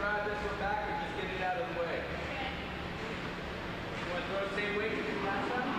drive this one back or just get it out of the way? You want to throw the same weight you did last time?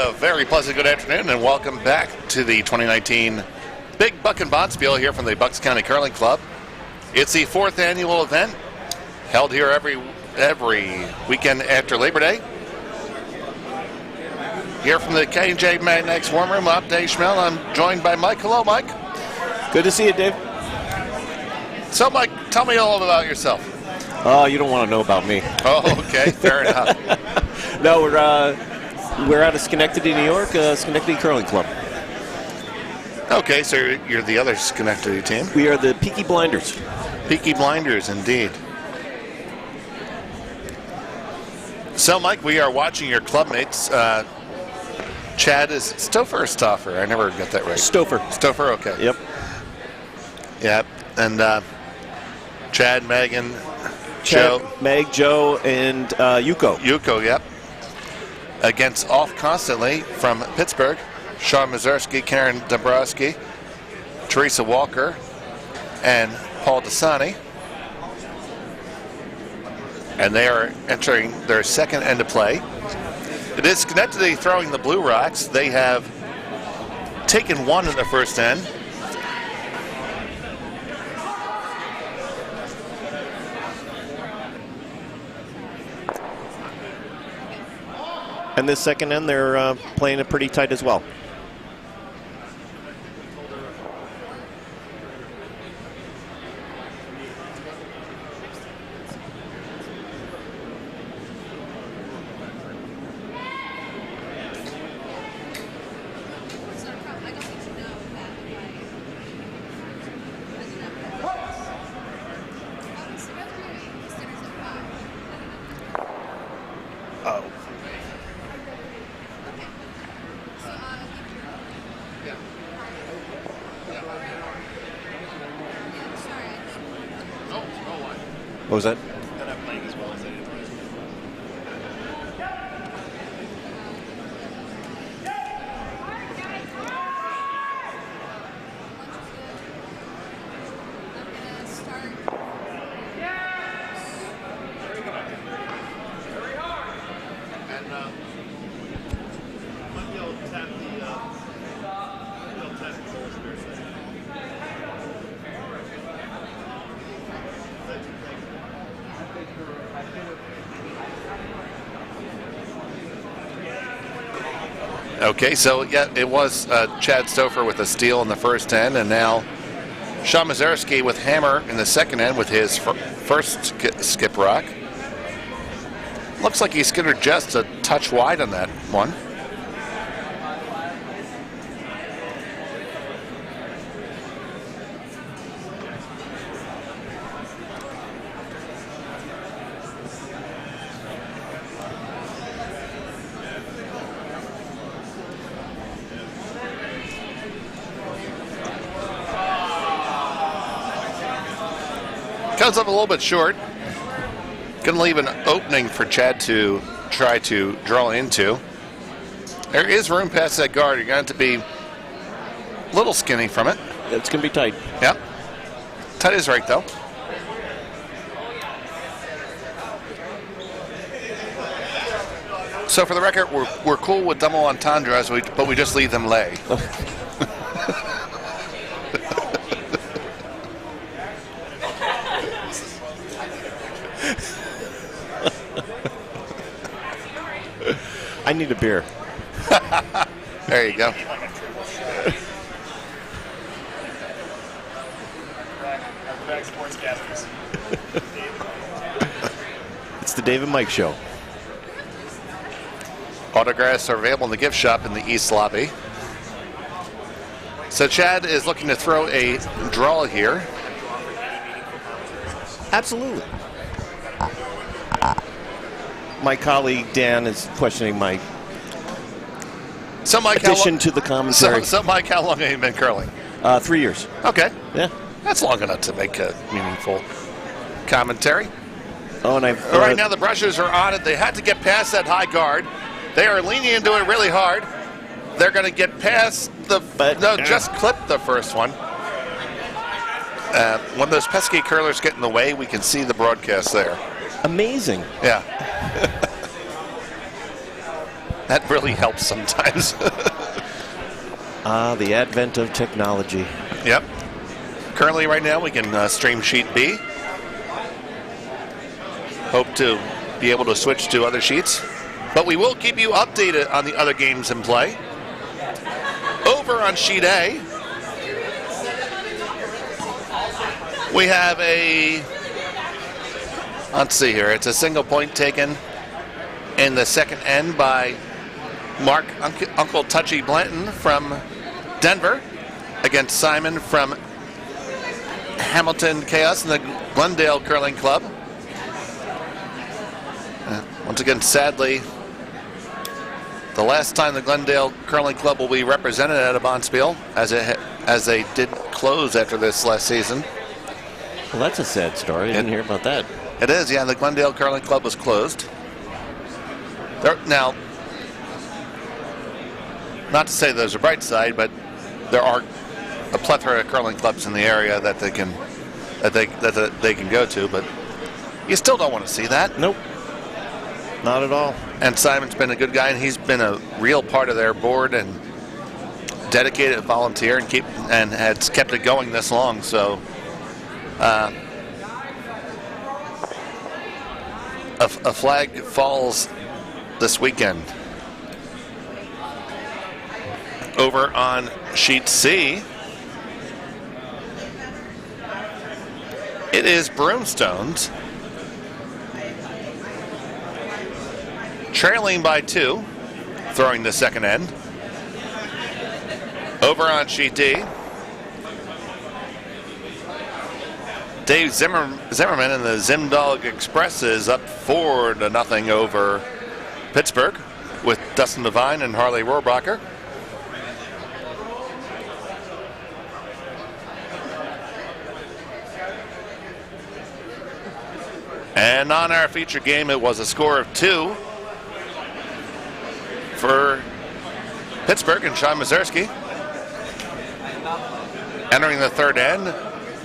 A very pleasant good afternoon and welcome back to the 2019 Big Buckin Bonspiel here from the Bucks County Curling Club. It's the 4th annual event held here every weekend after Labor Day. Here from the K&J Magnex Warm Room, I'm Dave Schmel. I'm joined by Mike. Hello, Mike. Good to see you, Dave. So, Mike, tell me all about yourself. You don't want to know about me. Oh, okay, fair enough. No, we're out of Schenectady, New York, Schenectady Curling Club. Okay, so you're the other Schenectady team. We are the Peaky Blinders. Peaky Blinders, indeed. So, Mike, we are watching your clubmates. Chad is Stouffer or Stauffer? I never got that right. Stouffer. Stouffer, okay. Yep. Yep, and Chad, Megan, Joe. Meg, Joe, and Yuko. Yuko, yep. Against Off Constantly from Pittsburgh, Sean Mazurski, Karen Dombrowski, Teresa Walker, and Paul Dasani. And they are entering their second end of play. It is Schenectady throwing the Blue Rocks. They have taken one in the first end. And this second end, they're playing it pretty tight as well. What was that? Okay, so yeah, it was Chad Stouffer with a steal in the first end, and now Sean Mazurski with hammer in the second end with his first skip rock. Looks like he skittered just a touch wide on that one. Comes up a little bit short. Going to leave an opening for Chad to try to draw into. There is room past that guard. You're going to have to be a little skinny from it. It's going to be tight. Yep. Tight is right, though. So for the record, we're cool with double entendres, but we just leave them lay. I need a beer. There you go. It's the Dave and Mike Show. Autographs are available in the gift shop in the East Lobby. So Chad is looking to throw a draw here. Absolutely. My colleague Dan is questioning my addition to the commentary. So Mike, how long have you been curling? 3 years. Okay. Yeah. That's long enough to make a meaningful commentary. Oh, and right now the brushes are on it. They had to get past that high guard. They are leaning into it really hard. They're going to get past the... just clip the first one. When those pesky curlers get in the way, we can see the broadcast there. Amazing. Yeah. That really helps sometimes. The advent of technology. Yep. Currently, right now, we can stream Sheet B. Hope to be able to switch to other sheets. But we will keep you updated on the other games in play. Over on Sheet A, we have let's see here, it's a single point taken in the second end by Mark Uncle Touchy Blanton from Denver against Simon from Hamilton Chaos in the Glendale Curling Club. Once again, sadly, the last time the Glendale Curling Club will be represented at a Bonspiel, as they did close after this last season. Well, that's a sad story. I didn't hear about that. It is, yeah. The Glendale Curling Club was closed. Now, not to say there's a bright side, but there are a plethora of curling clubs in the area that they can go to. But you still don't want to see that. Nope, not at all. And Simon's been a good guy, and he's been a real part of their board and dedicated volunteer, and has kept it going this long. So. A flag falls this weekend. Over on Sheet C, it is Broomstones trailing by 2, throwing the second end. Over on Sheet D, Dave Zimmerman and the Zimdog Express is up 4-0 over Pittsburgh with Dustin Devine and Harley Rohrabacher. And on our feature game, it was a score of 2 for Pittsburgh and Sean Mazurski entering the third end,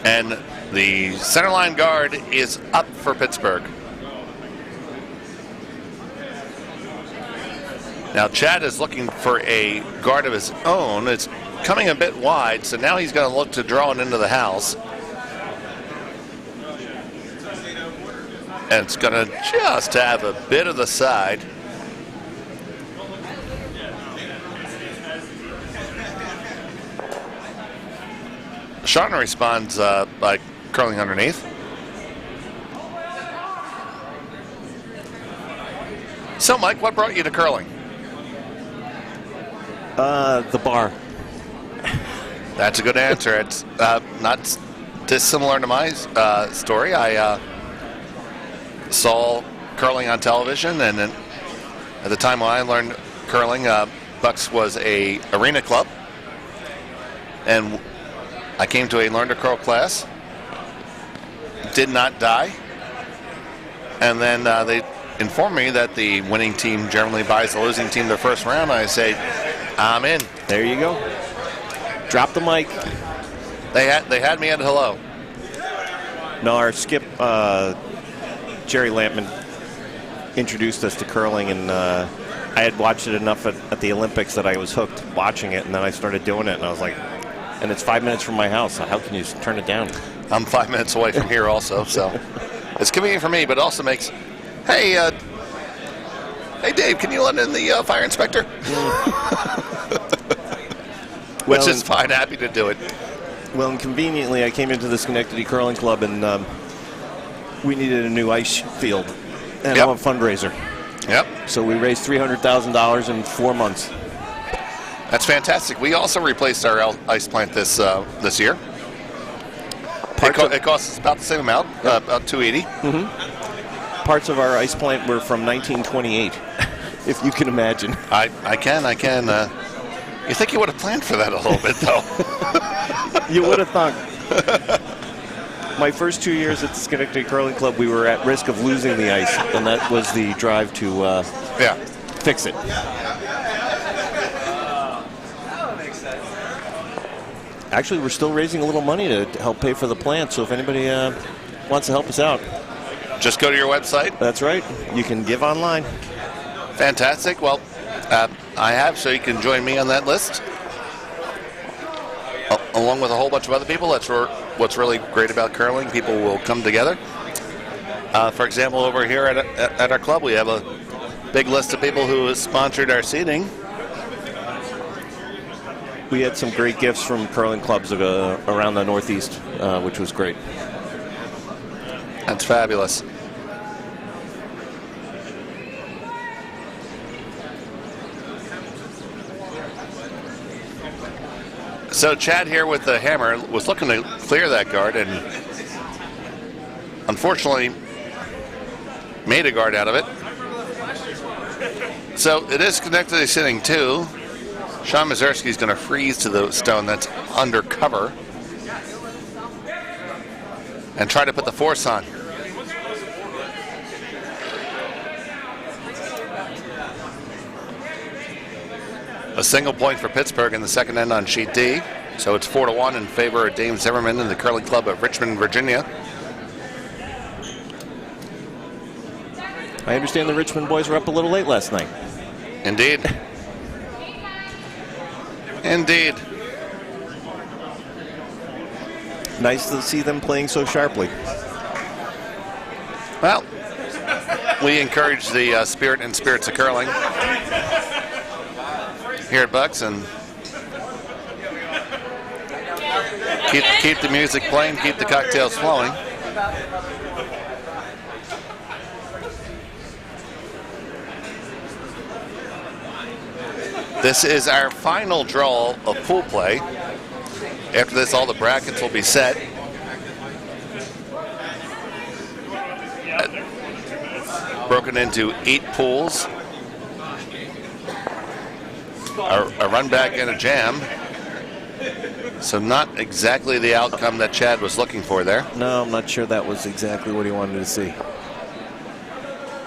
and the centerline guard is up for Pittsburgh. Now Chad is looking for a guard of his own. It's coming a bit wide, so now he's going to look to draw it into the house. And it's going to just have a bit of the side. Sean responds by curling underneath. So, Mike, what brought you to curling? The bar. That's a good answer. It's not dissimilar to my story. I saw curling on television, and then at the time when I learned curling, Bucks was a arena club, and I came to a learn to curl class, did not die, and then they informed me that the winning team generally buys the losing team their first round. I say, I'm in. There you go. Drop the mic. They had me at hello. No, our skip, Jerry Lampman, introduced us to curling, and I had watched it enough at the Olympics that I was hooked watching it, and then I started doing it, and I was like, and it's 5 minutes from my house, so how can you turn it down? I'm 5 minutes away from here also, so it's convenient for me, but it also makes, hey Dave, can you let in the fire inspector? Which is fine, happy to do it. Well, and conveniently, I came into the Schenectady Curling Club, and we needed a new ice field, and I'm a fundraiser. Yep. So we raised $300,000 in 4 months. That's fantastic. We also replaced our ice plant this year. It costs us about the same amount, about $280. Mm-hmm. Parts of our ice plant were from 1928, if you can imagine. I can. You think you would have planned for that a little bit, though? You would have thought. My first 2 years at the Schenectady Curling Club, we were at risk of losing the ice, and that was the drive to fix it. Actually, we're still raising a little money to help pay for the plant, so if anybody wants to help us out, just go to your website. That's right. You can give online. Fantastic. Well, I have, so you can join me on that list. Along with a whole bunch of other people. That's what's really great about curling. People will come together. For example, over here at our club, we have a big list of people who have sponsored our seating. We had some great gifts from curling clubs around the Northeast, which was great. That's fabulous. So Chad here with the hammer was looking to clear that guard and unfortunately made a guard out of it. So it is connected sitting too. Sean Mazurski is going to freeze to the stone that's under cover and try to put the force on. A single point for Pittsburgh in the second end on sheet D. So it's 4-1 in favor of Dave Zimmerman and the curling club of Richmond, Virginia. I understand the Richmond boys were up a little late last night. Indeed. Indeed. Nice to see them playing so sharply. Well, we encourage the spirit and spirits of curling here at Bucks, and keep the music playing, keep the cocktails flowing. This is our final draw of pool play. After this, all the brackets will be set. Broken into 8 pools. A run back and a jam. So not exactly the outcome that Chad was looking for there. No, I'm not sure that was exactly what he wanted to see.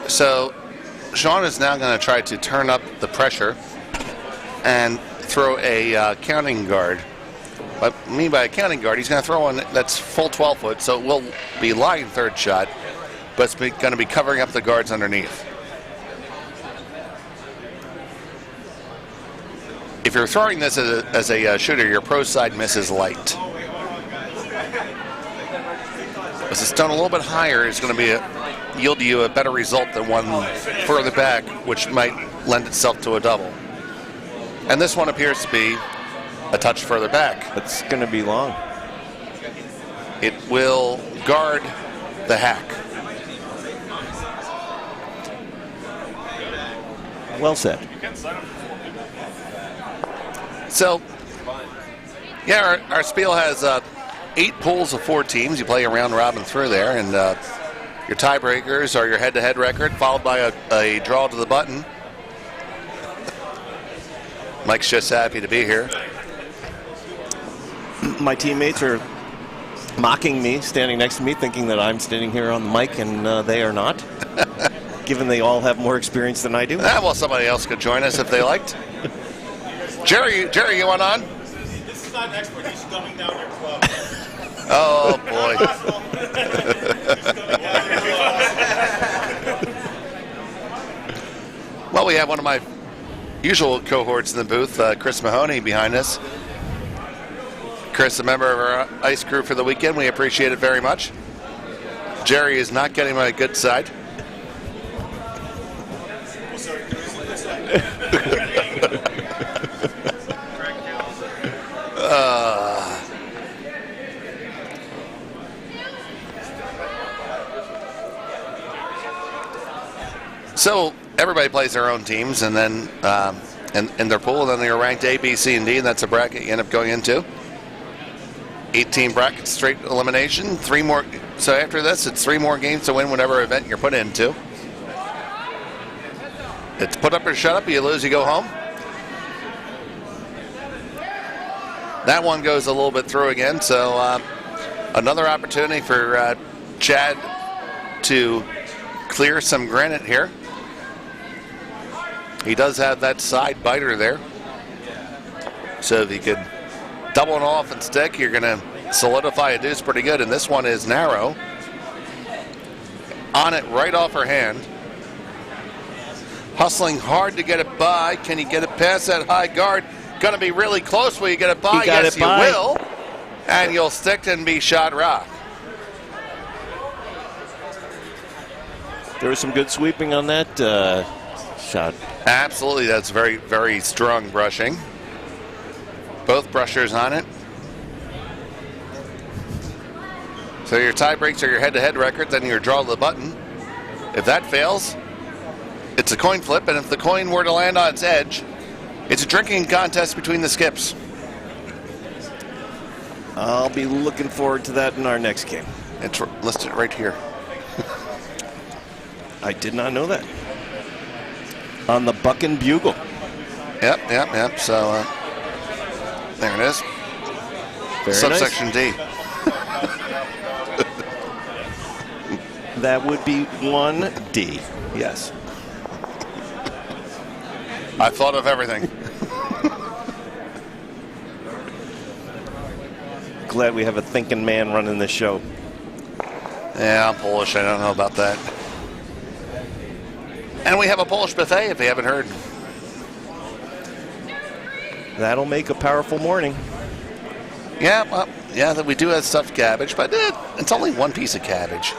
So Sean is now going to try to turn up the pressure and throw a counting guard. What I mean by a counting guard, he's going to throw one that's full 12 foot, so it will be line third shot, but it's going to be covering up the guards underneath. If you're throwing this as a shooter, your pro side misses light. As a stone a little bit higher is going to yield you a better result than one further back, which might lend itself to a double. And this one appears to be a touch further back. It's going to be long. It will guard the hack. Well said. So, yeah, our spiel has 8 pools of 4 teams. You play a round robin through there, and your tiebreakers are your head-to-head record, followed by a draw to the button. Mike's just happy to be here. My teammates are mocking me, standing next to me, thinking that I'm standing here on the mic, and they are not, given they all have more experience than I do. Well, somebody else could join us if they liked. Jerry, you want on? This is not an expert. He's dumbing down your club. Oh, boy. Well, we have one of my usual cohorts in the booth, Chris Mahoney, behind us. Chris, a member of our ice crew for the weekend. We appreciate it very much. Jerry is not getting my good side. So everybody plays their own teams, and then in their pool, and then they're ranked A, B, C, and D, and that's a bracket you end up going into. 18 brackets, straight elimination. 3 more. So after this, it's 3 more games to win whatever event you're put into. It's put up or shut up. You lose, you go home. That one goes a little bit through again. So another opportunity for Chad to clear some granite here. He does have that side biter there. So if you could double it off and stick, you're going to solidify a deuce pretty good. And this one is narrow. On it right off her hand. Hustling hard to get it by. Can he get it past that high guard? Going to be really close. Will you get it by? He got Yes, it by. you will. And you'll stick and be shot rock. There was some good sweeping on that shot. Absolutely. That's very, very strong brushing. Both brushers on it. So your tie breaks are your head-to-head record, then your draw the button. If that fails, it's a coin flip, and if the coin were to land on its edge, it's a drinking contest between the skips. I'll be looking forward to that in our next game. It's listed right here. I did not know that. On the Buckin Bugle. Yep. So there it is. Very Subsection nice. D. That would be 1D. Yes. I thought of everything. Glad we have a thinking man running this show. Yeah, I'm Polish. I don't know about that. And we have a Polish buffet, if you haven't heard. That'll make a powerful morning. Yeah, well, that we do have stuffed cabbage, but it's only one piece of cabbage.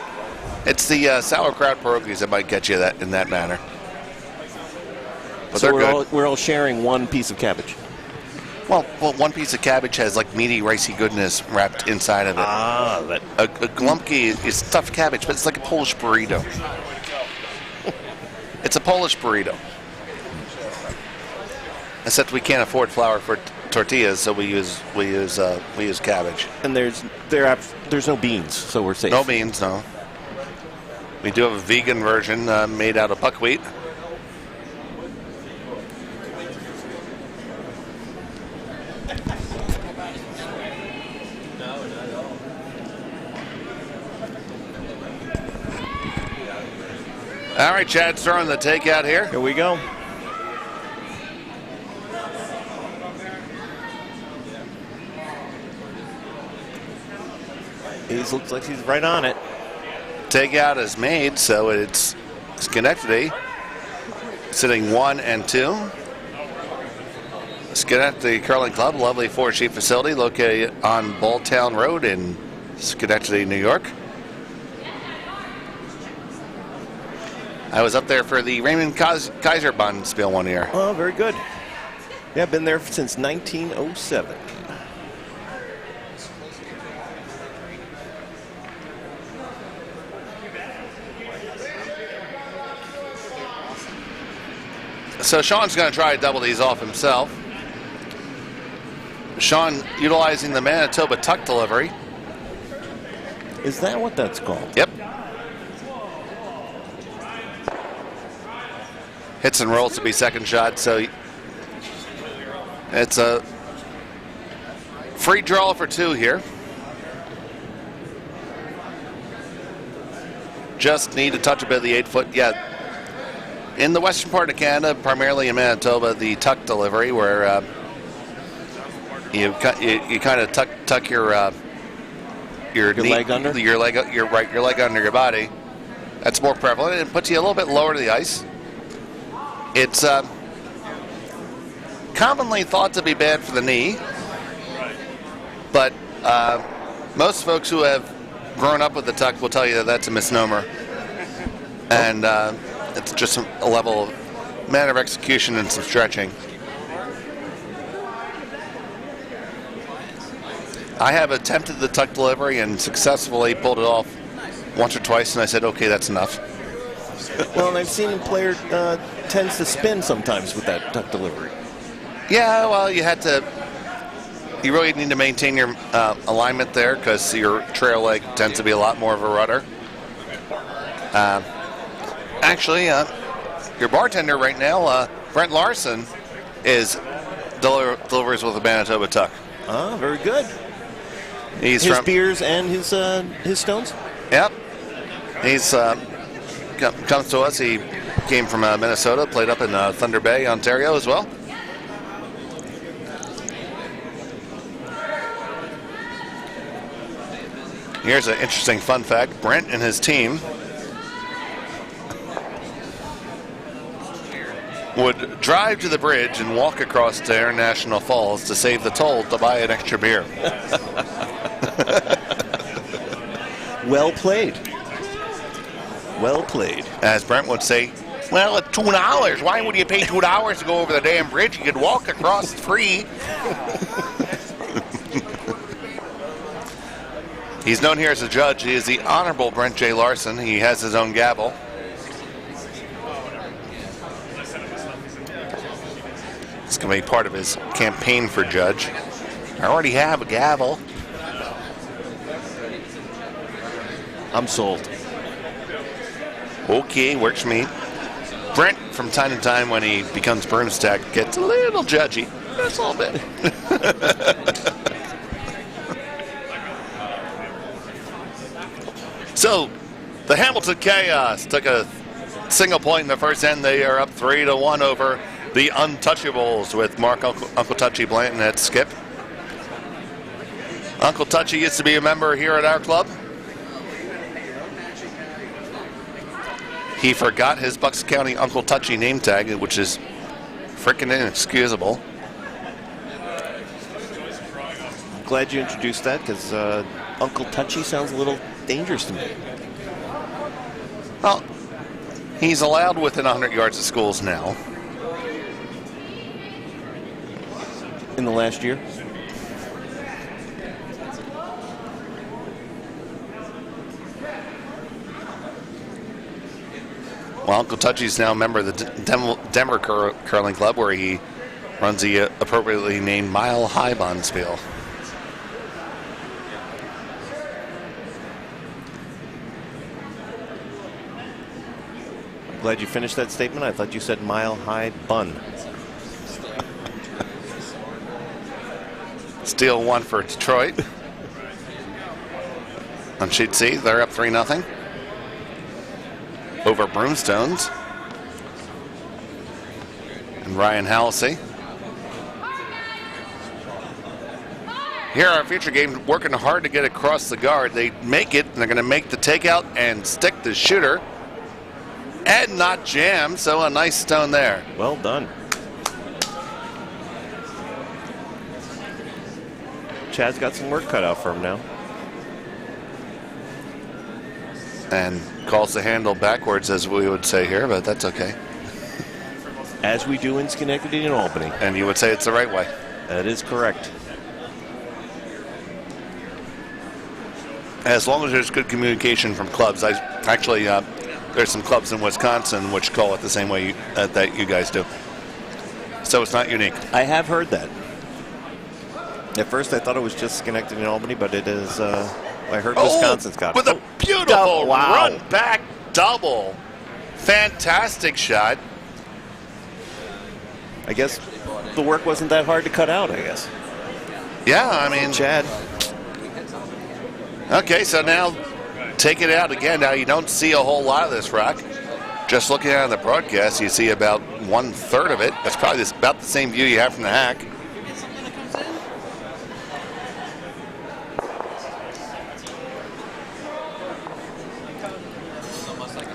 It's the sauerkraut pierogies that might get you that in that manner. But So they're good. we're all sharing one piece of cabbage. Well, one piece of cabbage has like meaty, ricey goodness wrapped inside of it. That. A glumpki is stuffed cabbage, but it's like a Polish burrito. It's a Polish burrito. Except we can't afford flour for tortillas, so we use cabbage. And there's no beans, so we're safe. No beans, no. We do have a vegan version made out of buckwheat. All right, Chad's throwing the takeout here. Here we go. He looks like he's right on it. Takeout is made, so it's Schenectady sitting 1 and 2. Schenectady Curling Club, lovely four-sheet facility located on Balltown Road in Schenectady, New York. I was up there for the Raymond Kaiser Bond spiel one year. Oh, very good. Yeah, I've been there since 1907. So Sean's going to try to double these off himself. Sean utilizing the Manitoba tuck delivery. Is that what that's called? Yep. Hits and rolls to be second shot, so it's a free draw for 2 here. Just need to touch a bit of the 8-foot. Yeah. In the western part of Canada, primarily in Manitoba, the tuck delivery, where you kind of tuck your knee, leg under, your leg under your body. That's more prevalent. It puts you a little bit lower to the ice. It's commonly thought to be bad for the knee, but most folks who have grown up with the tuck will tell you that that's a misnomer, and it's just a level of manner of execution and some stretching. I have attempted the tuck delivery and successfully pulled it off once or twice, and I said, okay, that's enough. Well, and I've seen a player tends to spin sometimes with that tuck delivery. Yeah, well, you really need to maintain your alignment there because your trail leg tends to be a lot more of a rudder. Actually, your bartender right now, Brent Larson, delivers with a Manitoba tuck. Ah, very good. He's his from beers and his stones? Yep. He's comes to us. He came from Minnesota, played up in Thunder Bay, Ontario as well. Here's an interesting fun fact. Brent and his team would drive to the bridge and walk across to International Falls to save the toll to buy an extra beer. Well played. Well played. As Brent would say, well, at $2, why would you pay $2 to go over the damn bridge? You could walk across free. He's known here as a judge. He is the Honorable Brent J. Larson. He has his own gavel. It's going to be part of his campaign for judge. I already have a gavel. I'm sold. Okay, works for me. Brent, from time to time, when he becomes broomstick, gets a little judgy. Just a little bit. So, the Hamilton Chaos took a single point in the first end. They are up 3-1 over the Untouchables with Mark Uncle Touchy Blanton at skip. Uncle Touchy used to be a member here at our club. He forgot his Bucks County Uncle Touchy name tag, which is freaking inexcusable. I'm glad you introduced that because Uncle Touchy sounds a little dangerous to me. Well, he's allowed within 100 yards of schools now. In the last year? Well, Uncle Touchy's now a member of the Denver Curling Club, where he runs the appropriately named Mile High Bonspiel. I'm glad you finished that statement. I thought you said Mile High Bun. Steal one for Detroit. On sheet C, they're up 3-0 over Broomstones and Ryan Halsey. Here, our future game working hard to get across the guard. They make it, and they're going to make the takeout and stick the shooter and not jam, so a nice stone there. Well done. Chad's got some work cut out for him now. And calls the handle backwards, as we would say here, but that's okay. As we do in Schenectady and Albany. And you would say it's the right way. That is correct. As long as there's good communication from clubs. There's some clubs in Wisconsin which call it the same way that you guys do. So it's not unique. I have heard that. At first I thought it was just Schenectady and Albany, but it is, I heard Wisconsin's got it. With a beautiful run back double. Fantastic shot. I guess the work wasn't that hard to cut out, I guess. Yeah, I mean. Chad. Okay, so now take it out again. Now you don't see a whole lot of this rock. Just looking at the broadcast, you see about 1/3 of it. That's probably about the same view you have from the hack.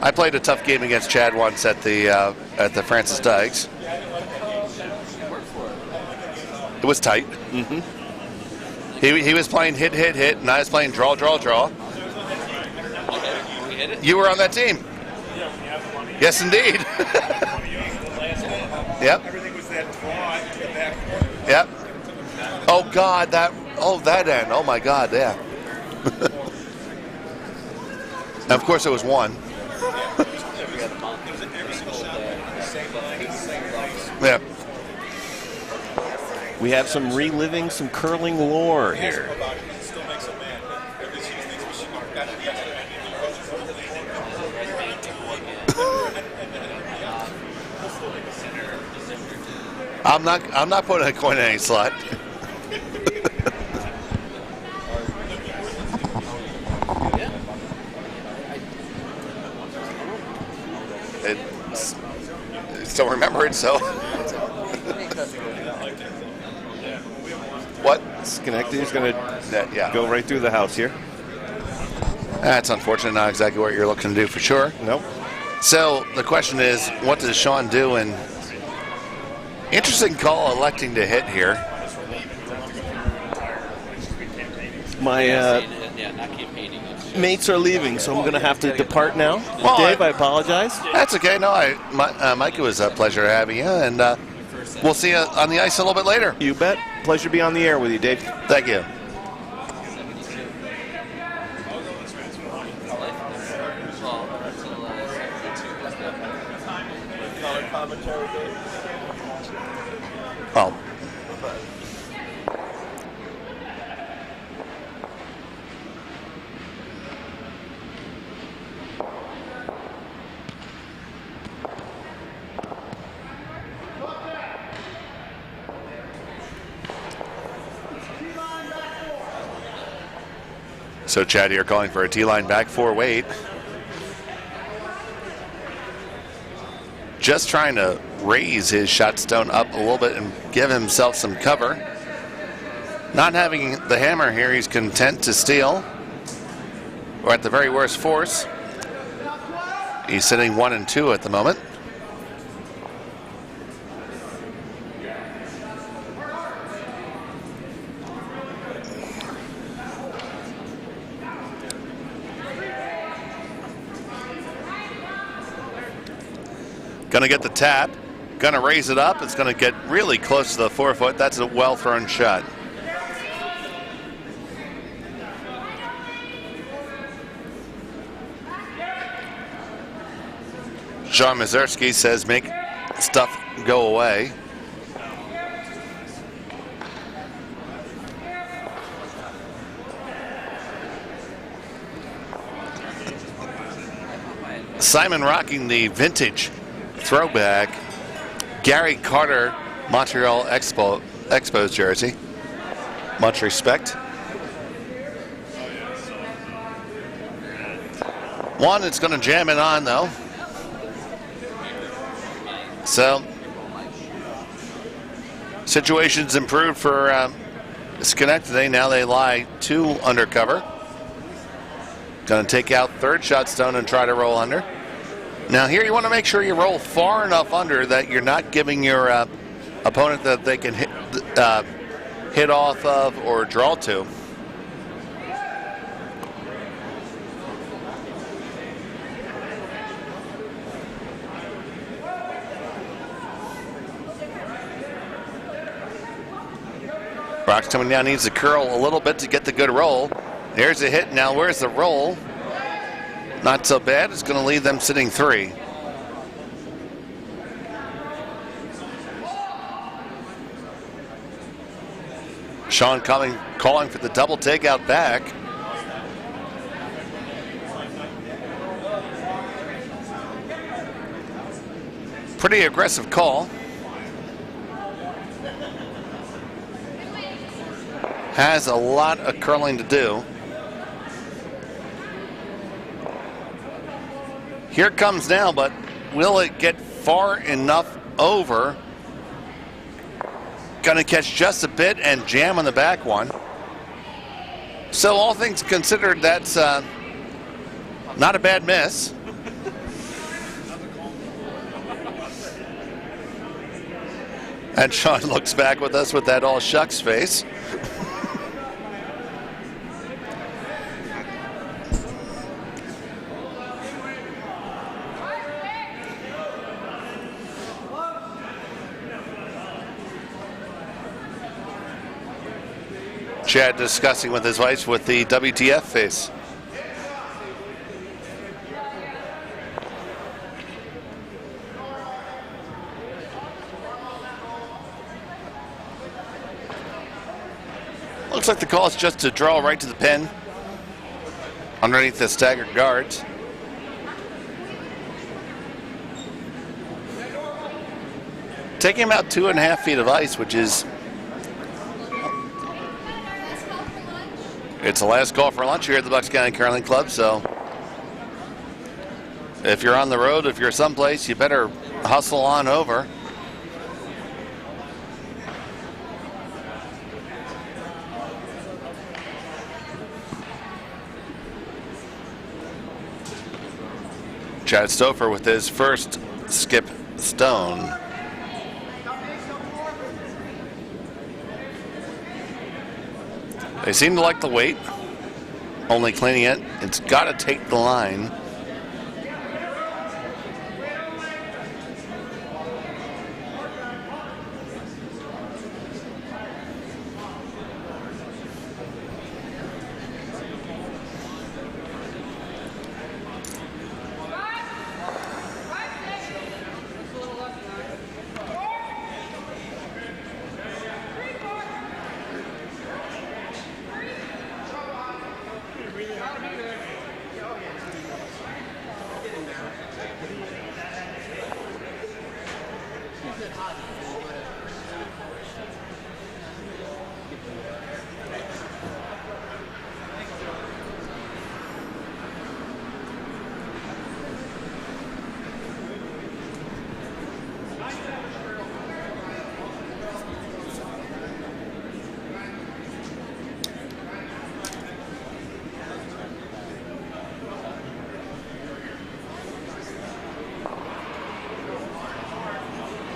I played a tough game against Chad once at the Francis Dykes. It was tight. Mm-hmm. He was playing hit, and I was playing draw. You were on that team. Yes, indeed. Yep. Everything was that draw in the back corner. Yep. Oh God, that end. Oh my God, yeah. And of course, it was one. Yeah. We have some reliving some curling lore here. I'm not putting a coin in any slot. Still remember it, so. What? Schenectady's going to go right through the house here. That's unfortunate. Not exactly what you're looking to do for sure. Nope. So the question is, what does Sean do in Interesting call electing to hit here. My not campaigning. mates are leaving, so I'm going to have to depart now. Well, Dave, I apologize. That's okay. No, Mike, it was a pleasure having you, and we'll see you on the ice a little bit later. You bet. Pleasure to be on the air with you, Dave. Thank you. Oh. So Chad here calling for a T-line back 4 weight. Just trying to raise his shot stone up a little bit and give himself some cover. Not having the hammer here, he's content to steal, or at the very worst force. He's sitting 1 and 2 at the moment. Going to get the tap, going to raise it up. It's going to get really close to the 4 foot. That's a well thrown shot. Sean Mazurski says make stuff go away. Simon rocking the vintage throwback Gary Carter Montreal Expos jersey. Much respect. One, it's going to jam it on though. So situations improved for Schenectady. Now they lie 2 under cover. Going to take out third shot stone and try to roll under. Now here you want to make sure you roll far enough under that you're not giving your opponent that they can hit off of or draw to. Brock's coming down, needs to curl a little bit to get the good roll. There's a hit. Now where's the roll? Not so bad. It's going to leave them sitting 3. Sean calling for the double takeout back. Pretty aggressive call. Has a lot of curling to do. Here it comes now, but will it get far enough over? Going to catch just a bit and jam on the back one. So all things considered, that's not a bad miss. And Sean looks back with us with that all shucks face. Chad discussing with his wife with the WTF face. Looks like the call is just to draw right to the pin underneath the staggered guards. Taking about 2.5 feet of ice, which is it's the last call for lunch here at the Bucks County Curling Club, so if you're on the road, if you're someplace, you better hustle on over. Chad Stouffer with his first skip stone. They seem to like the weight. Only cleaning it. It's got to take the line.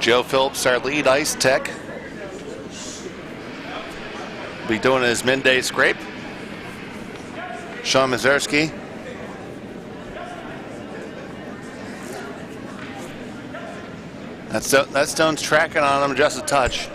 Joe Phillips, our lead ice tech, be doing his midday scrape. Sean Mazurski. That stone's tracking on him just a touch.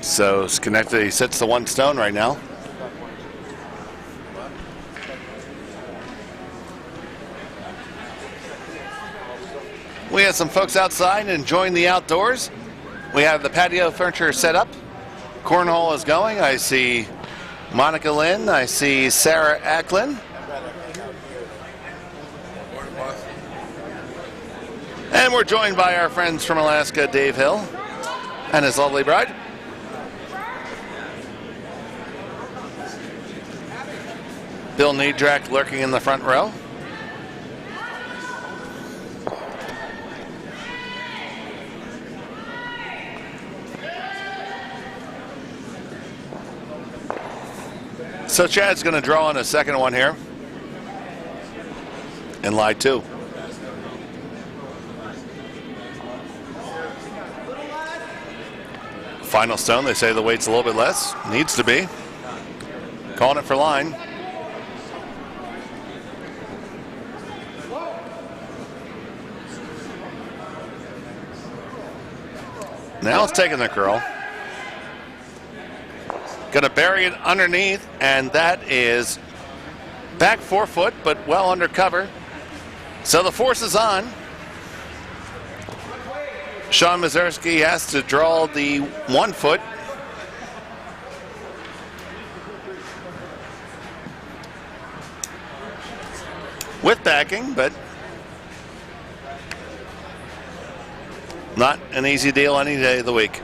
So Schenectady sits the one stone right now. We have some folks outside enjoying the outdoors. We have the patio furniture set up. Cornhole is going. I see Monica Lynn. I see Sarah Acklin. And we're joined by our friends from Alaska, Dave Hill and his lovely bride. Bill Niedrak lurking in the front row. So Chad's going to draw on a second one here in line 2. Final stone, they say the weight's a little bit less. Needs to be. Calling it for line. Now it's taking the curl. Going to bury it underneath, and that is back 4 foot, but well under cover. So the force is on. Sean Mazurski has to draw the 1 foot. With backing, but not an easy deal any day of the week.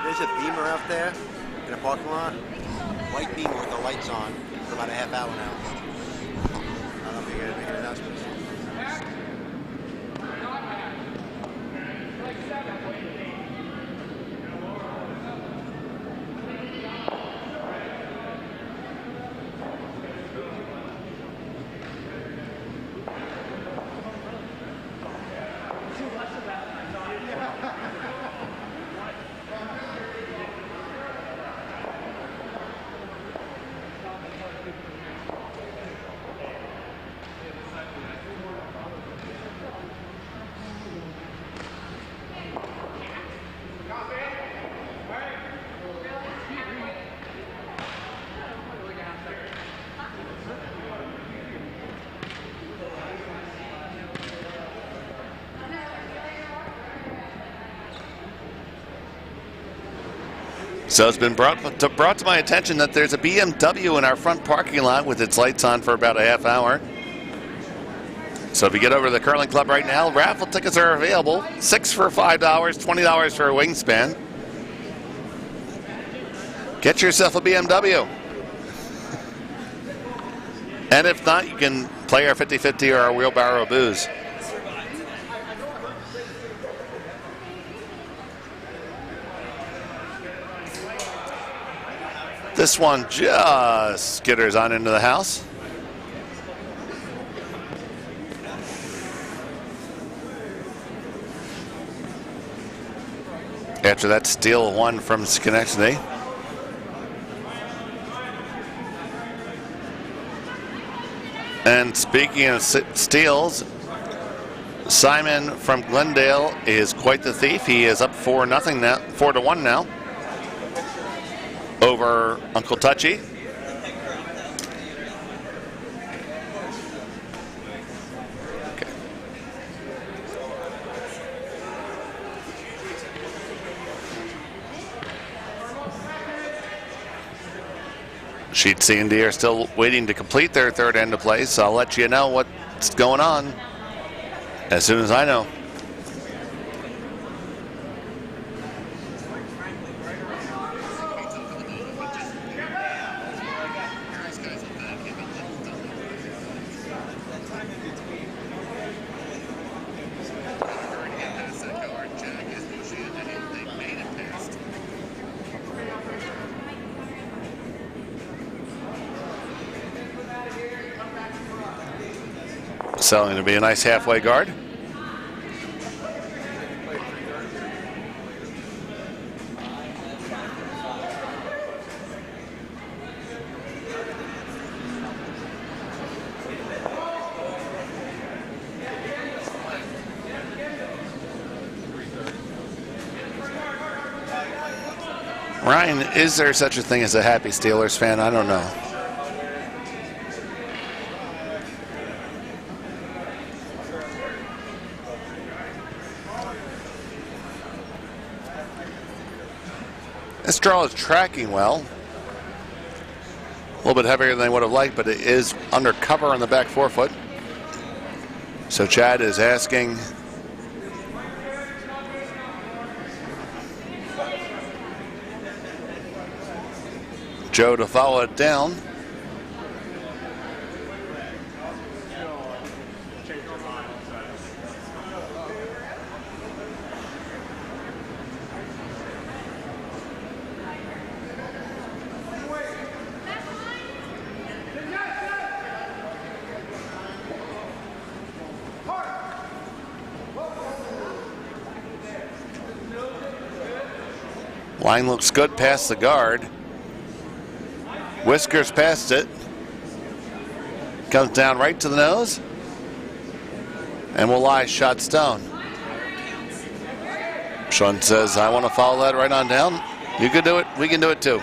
There's a beamer out there in a parking lot. White beamer with the lights on for about a half hour now. I don't know if you're going to make an announcement. So it's been brought to my attention that there's a BMW in our front parking lot with its lights on for about a half hour. So if you get over to the curling club right now, raffle tickets are available. 6 for $5, $20 for a wingspan. Get yourself a BMW. And if not, you can play our 50-50 or our wheelbarrow booze. This one just skitters on into the house. After that steal one from Schenectady. And speaking of steals, Simon from Glendale is quite the thief. He is up 4-0 now, 4-1 now over Uncle Touchy. Okay. Sheet C and D are still waiting to complete their third end of play, so I'll let you know what's going on as soon as I know. Selling to be a nice halfway guard. Ryan, is there such a thing as a happy Steelers fan? I don't know. This draw is tracking well. A little bit heavier than I would have liked, but it is under cover on the back forefoot. So Chad is asking Joe to follow it down. Line looks good past the guard. Whiskers past it. Comes down right to the nose. And will lie shot stone. Sean says, I want to follow that right on down. You can do it. We can do it too.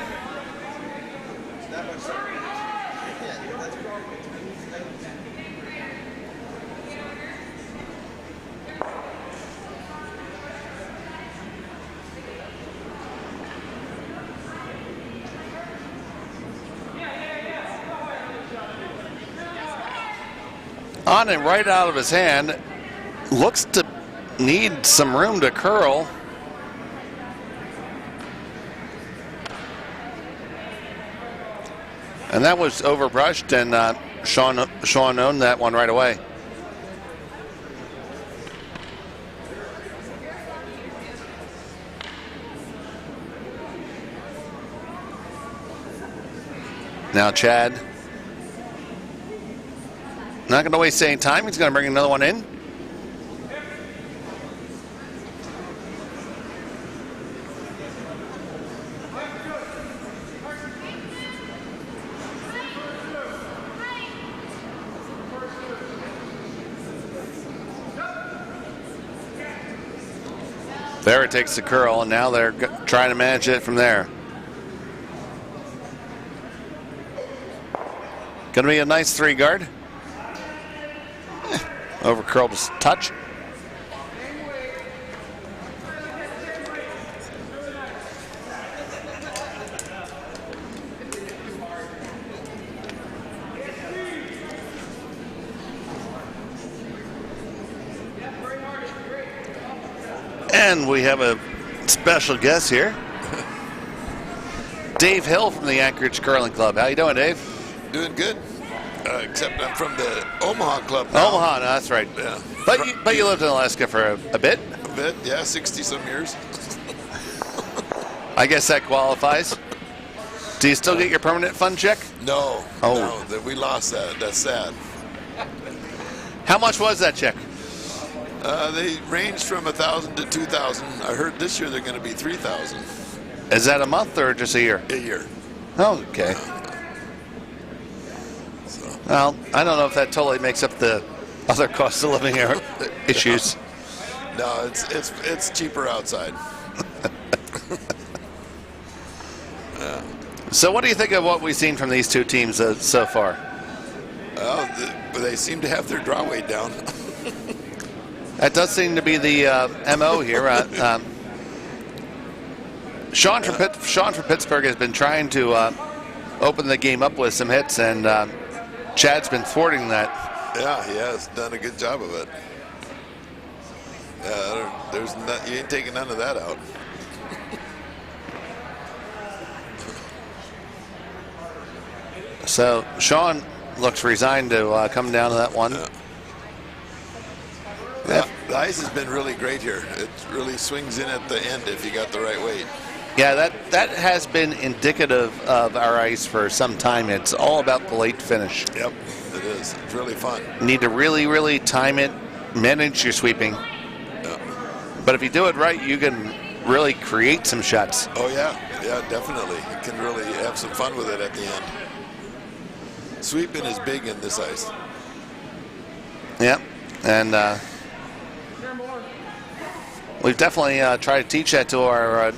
On and right out of his hand. Looks to need some room to curl. And that was overbrushed, and Sean owned that one right away. Now Chad, not going to waste any time. He's going to bring another one in. There it takes the curl, and now they're trying to manage it from there. Going to be a nice three guard. Over curl to touch. And we have a special guest here. Dave Hill from the Anchorage Curling Club. How you doing, Dave? Doing good. Except I'm from the Omaha Club now. Omaha, no, that's right. Yeah. But you lived in Alaska for a bit. A bit, yeah, 60-some years. I guess that qualifies. Do you still get your permanent fund check? No, Oh. no, we lost that. That's sad. How much was that check? They ranged from 1,000 to 2,000. I heard this year they're going to be 3,000 Is that a month or just a year? a year. Oh, okay. Well, I don't know if that totally makes up the other cost of living issues. No, it's cheaper outside. So what do you think of what we've seen from these two teams so far? Well, they seem to have their draw weight down. That does seem to be the MO here. Sean from Pittsburgh has been trying to open the game up with some hits, and Chad's been thwarting that. Yeah, he has done a good job of it. Yeah, you ain't taking none of that out. So Sean looks resigned to come down to that one. Yeah, the ice has been really great here. It really swings in at the end if you got the right weight. Yeah, that has been indicative of our ice for some time. It's all about the late finish. Yep, it is. It's really fun. You need to really, really time it, manage your sweeping. Yeah. But if you do it right, you can really create some shots. Oh, yeah. Yeah, definitely. You can really have some fun with it at the end. Sweeping is big in this ice. Yep, and we've definitely tried to teach that to our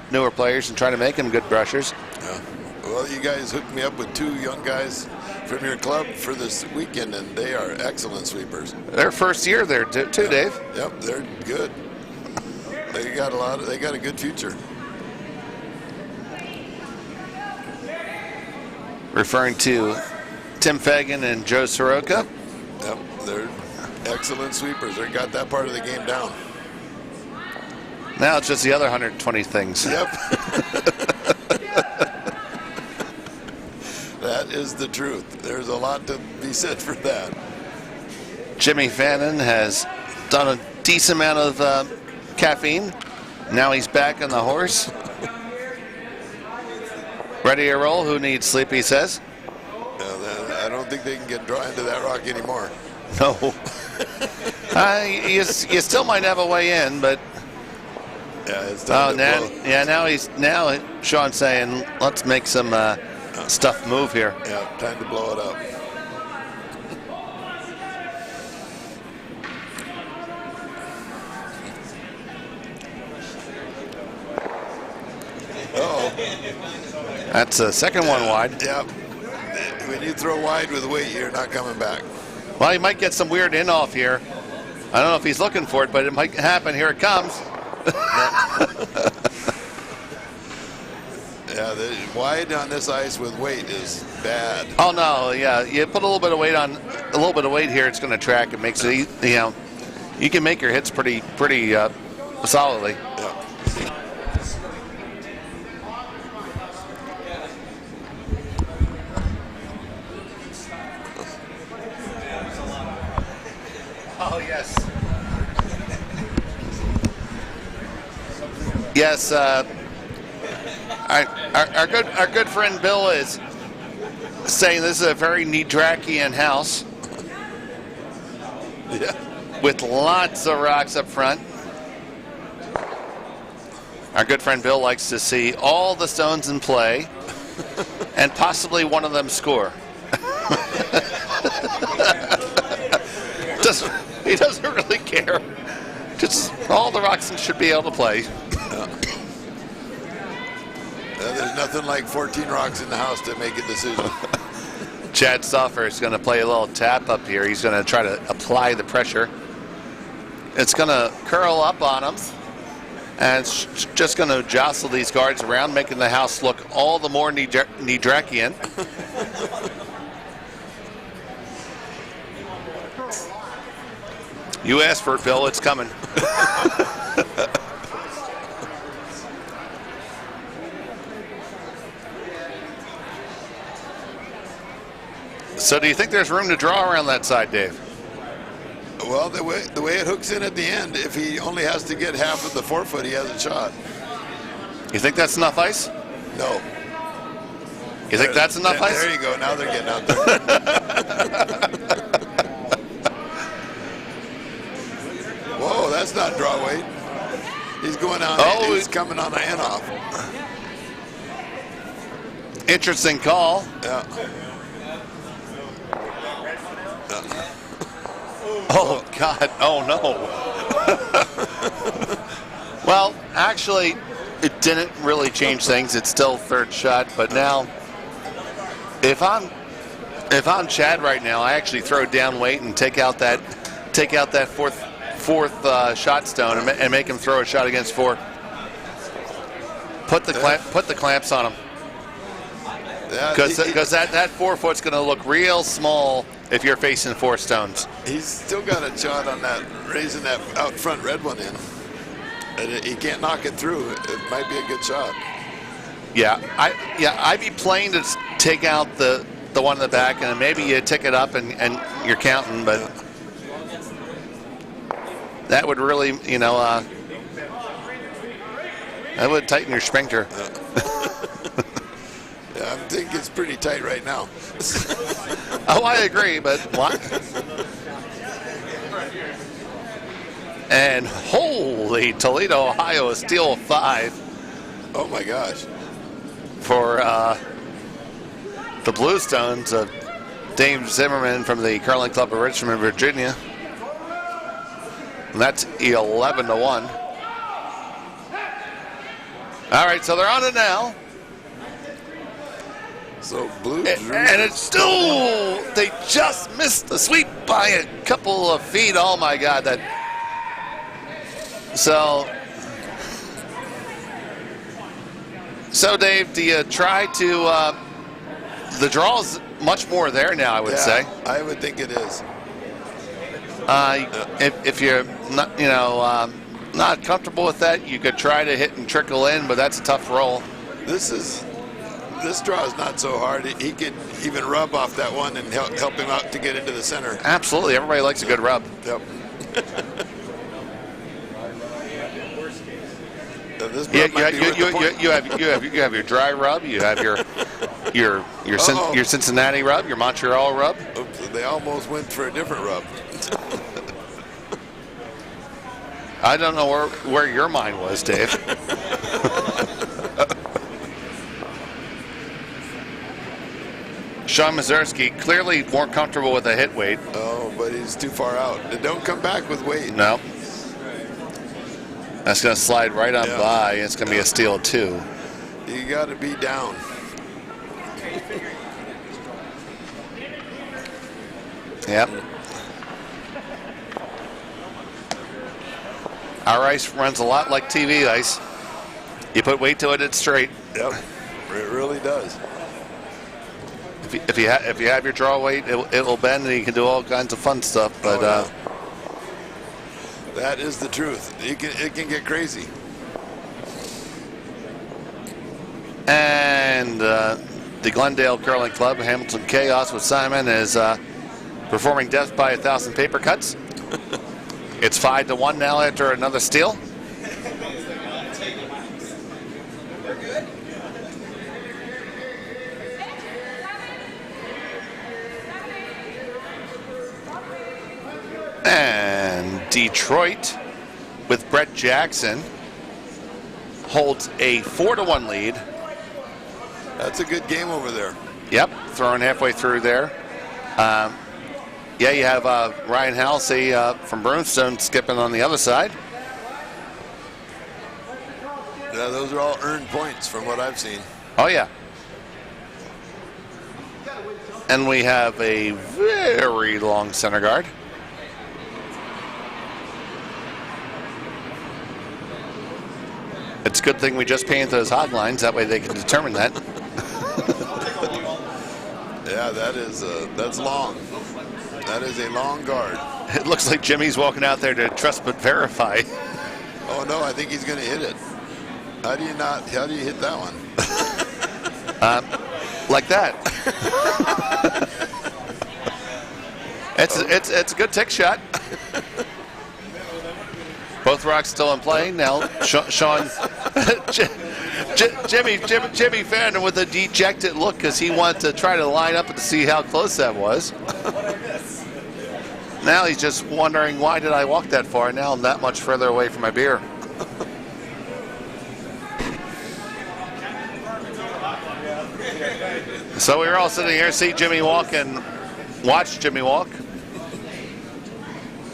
newer players and try to make them good brushers. Yeah. Well, you guys hooked me up with two young guys from your club for this weekend, and they are excellent sweepers. Their first year there too, Yeah. Dave. Yep, they're good. They got a good future. Referring to Tim Fagan and Joe Soroka. Yep, they're excellent sweepers. They got that part of the game down. Now it's just the other 120 things. Yep. That is the truth. There's a lot to be said for that. Jimmy Fannin has done a decent amount of caffeine. Now he's back on the horse. Ready to roll. Who needs sleep, he says. I don't think they can get dry into that rock anymore. No. You still might have a way in, but Yeah, it's time to blow. now Sean's saying, let's make some stuff move here. Yeah, time to blow it up. Uh-oh. That's the second one wide. Yeah. When you throw wide with weight, you're not coming back. Well, he might get some weird in-off here. I don't know if he's looking for it, but it might happen. Here it comes. Yeah, the wide on this ice with weight is bad. Oh no, yeah, you put a little bit of weight here, it's going to track. It makes it, you can make your hits pretty solidly. Yeah. Oh yes. Yes, our good friend Bill is saying this is a very Nidrakian house. Yeah. With lots of rocks up front. Our good friend Bill likes to see all the stones in play and possibly one of them score. He doesn't really care. Just all the rocks should be able to play. There's nothing like 14 rocks in the house to make a decision. Chad Stoffer is going to play a little tap up here. He's going to try to apply the pressure. It's going to curl up on him. And it's just going to jostle these guards around, making the house look all the more Nidrakian. You asked for it, Bill. It's coming. So do you think there's room to draw around that side, Dave? Well, the way it hooks in at the end, if he only has to get half of the forefoot, he has a shot. You think that's enough ice? No. You think that's enough ice? There you go. Now they're getting out there. Whoa, that's not draw weight. He's going on. Oh, he's coming on the end off. Interesting call. Yeah. Oh, God. Oh, no. Well, actually, it didn't really change things. It's still third shot, but now, if I'm Chad right now, I actually throw down weight and take out that fourth shot stone and make him throw a shot against 4. Put the clamps on him. Because that 4 foot's going to look real small if you're facing 4 stones. He's still got a shot on that, raising that out front red one in. And he can't knock it through. It might be a good shot. Yeah, I'd be playing to take out the one in the back, and maybe you tick it up and you're counting, but that would really, that would tighten your sphincter. Yeah, I think it's pretty tight right now. Oh, I agree, but what? And holy Toledo, Ohio, a steal of 5. Oh my gosh. For the Bluestones of Dave Zimmerman from the Curling Club of Richmond, Virginia. And that's 11-1. All right, so they're on it now. So blue. And it's still, they just missed the sweep by a couple of feet. Oh my God, that. So Dave, do you try to, the draw's much more there now, I would say. I would think it is. If you're not, not comfortable with that, you could try to hit and trickle in, but that's a tough roll. This draw is not so hard. He could even rub off that one and help him out to get into the center. Absolutely, everybody likes a good rub. Yep. You have your dry rub. You have your Cincinnati rub, your Montreal rub. Oops, they almost went for a different rub. I don't know where your mind was, Dave. Sean Mazurski clearly more comfortable with a hit weight. Oh, but he's too far out. Don't come back with weight. No. That's going to slide right on by. It's going to be a steal, 2. You got to be down. Yep. Our ice runs a lot like TV ice. You put weight to it, it's straight. Yep. It really does. If you have your draw weight, it will bend, and you can do all kinds of fun stuff. But that is the truth. It can get crazy. And the Glendale Curling Club, Hamilton Chaos with Simon, is performing death by 1,000 paper cuts. It's 5-1 now after another steal. And Detroit, with Brett Jackson, holds a 4-1 lead. That's a good game over there. Yep, throwing halfway through there. You have Ryan Halsey from Broomstone skipping on the other side. Yeah, those are all earned points from what I've seen. Oh, yeah. And we have a very long center guard. It's a good thing we just painted those hog lines. That way they can determine that. Yeah, that's long. That is a long guard. It looks like Jimmy's walking out there to trust but verify. Oh no, I think he's going to hit it. How do you hit that one? Like that. It's a good tick shot. Both rocks still in play now. Sean, Jimmy Farron with a dejected look because he wanted to try to line up and see how close that was. Now he's just wondering, why did I walk that far? Now I'm that much further away from my beer. So we were all sitting here, see Jimmy walk and watch Jimmy walk.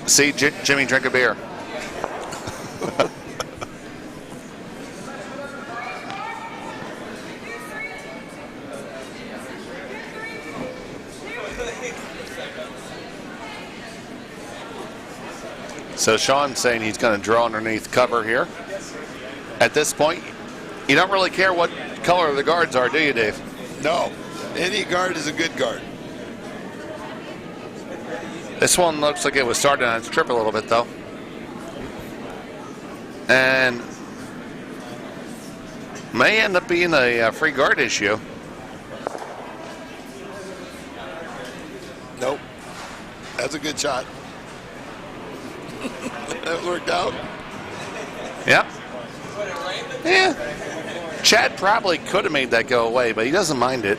See Jimmy drink a beer. So Sean's saying he's going to draw underneath cover here. At this point, you don't really care what color the guards are, do you, Dave? No. Any guard is a good guard. This one looks like it was starting on its trip a little bit, though. And may end up being a free guard issue. Nope. That's a good shot. That worked out. Yep. Yeah. Chad probably could have made that go away, but he doesn't mind it.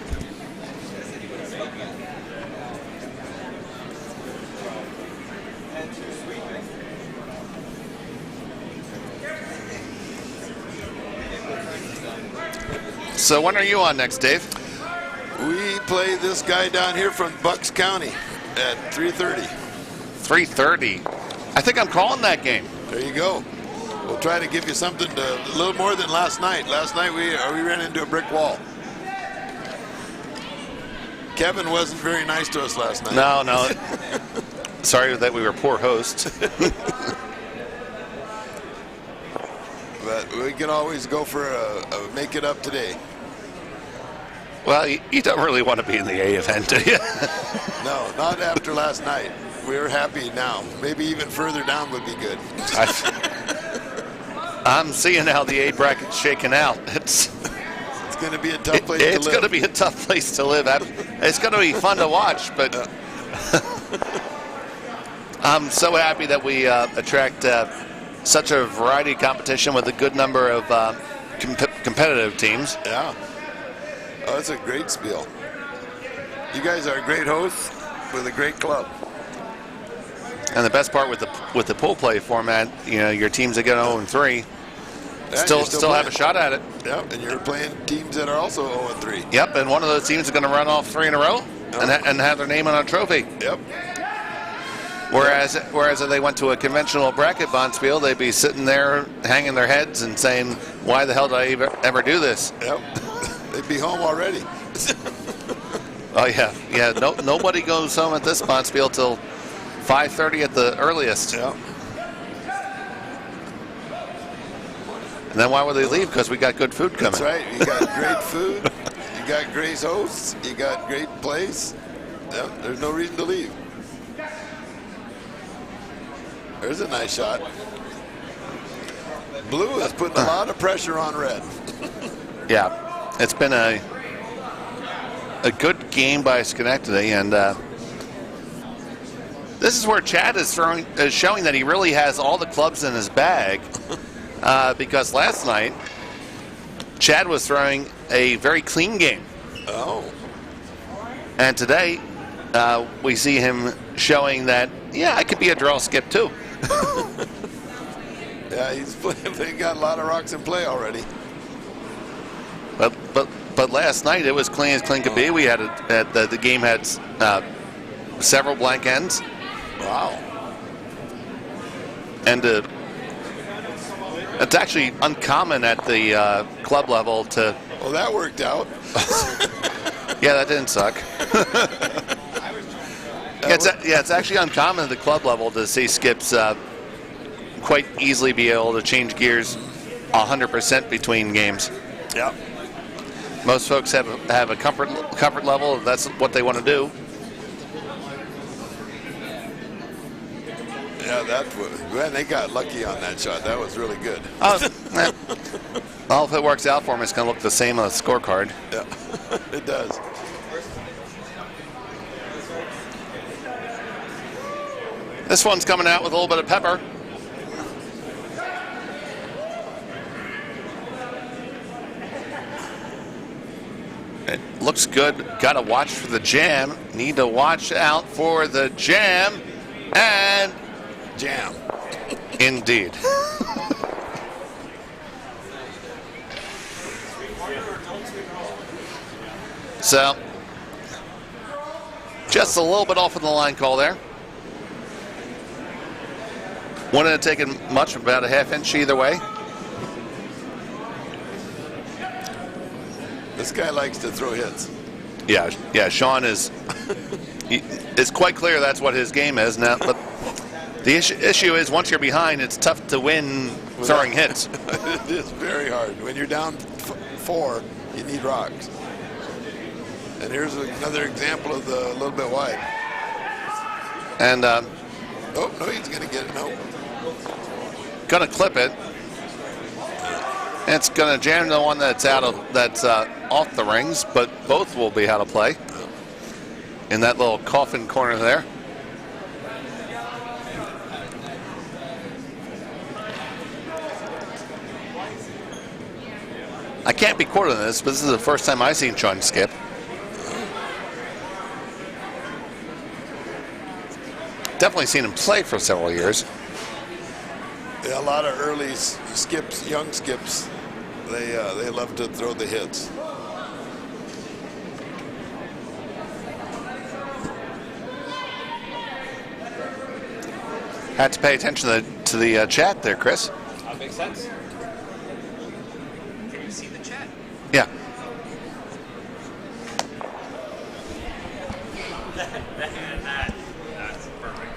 So when are you on next, Dave? We play this guy down here from Bucks County at 3:30. 3:30. I think I'm calling that game. There you go. We'll try to give you something a little more than last night. Last night we ran into a brick wall. Kevin wasn't very nice to us last night. No. Sorry that we were poor hosts. But we can always go for a make it up today. Well, you don't really want to be in the A event, do you? No, not after last night. We're happy now. Maybe even further down would be good. I'm seeing how the A bracket's shaking out. It's going to be a tough place to live. It's going to be a tough place to live. It's going to be fun to watch, but I'm so happy that we attract such a variety of competition with a good number of competitive teams. Yeah. Oh, it's a great spiel. You guys are great hosts with a great club. And the best part with the pool play format, you know, your teams that get 0-3 still have a shot at it. Yep, and you're playing teams that are also 0-3. Yep, and one of those teams is going to run off 3 in a row and have their name on a trophy. Yep. Whereas if they went to a conventional bracket bonspiel, they'd be sitting there hanging their heads and saying, "Why the hell did I ever do this?" Yep. They'd be home already. Oh yeah. Nobody goes home at this bonspiel till 5:30 at the earliest. Yep. And then why would they leave? Because we got good food coming. That's right. You got great food. You got great hosts. You got great place. Yep. There's no reason to leave. There's a nice shot. Blue is putting a lot of pressure on red. Yeah, it's been a good game by Schenectady, and this is where Chad is showing that he really has all the clubs in his bag. Because last night, Chad was throwing a very clean game. Oh. And today, we see him showing that, yeah, I could be a draw skip too. Yeah, they got a lot of rocks in play already. But last night it was clean as clean could be. We had the game had several blank ends. Wow. And it's actually uncommon at the club level to. Well, that worked out. Yeah, that didn't suck. It's actually uncommon at the club level to see skips quite easily be able to change gears 100% between games. Yeah. Most folks have a comfort level. That's what they want to do. Yeah, man, they got lucky on that shot. That was really good. Well, if it works out for them, it's going to look the same on the scorecard. Yeah, it does. This one's coming out with a little bit of pepper. It looks good. Got to watch for the jam. Need to watch out for the jam. And Jam. indeed. So, just a little bit off of the line call there. Wouldn't have taken much, about a half-inch either way. This guy likes to throw hits. Yeah. Sean is it's quite clear that's what his game is now. But the issue is once you're behind, it's tough to win throwing hits. It is very hard. When you're down 4, you need rocks. And here's another example of the little bit wide. And oh no, he's gonna get it. No. Gonna clip it. And it's gonna jam the one that's off the rings, but both will be out of play in that little coffin corner there. I can't be quoted on this, but this is the first time I've seen Sean skip. Definitely seen him play for several years. Yeah, a lot of early skips, young skips, they love to throw the hits. Had to pay attention to the chat there, Chris. That makes sense. Can you see the chat? Yeah. That's perfect.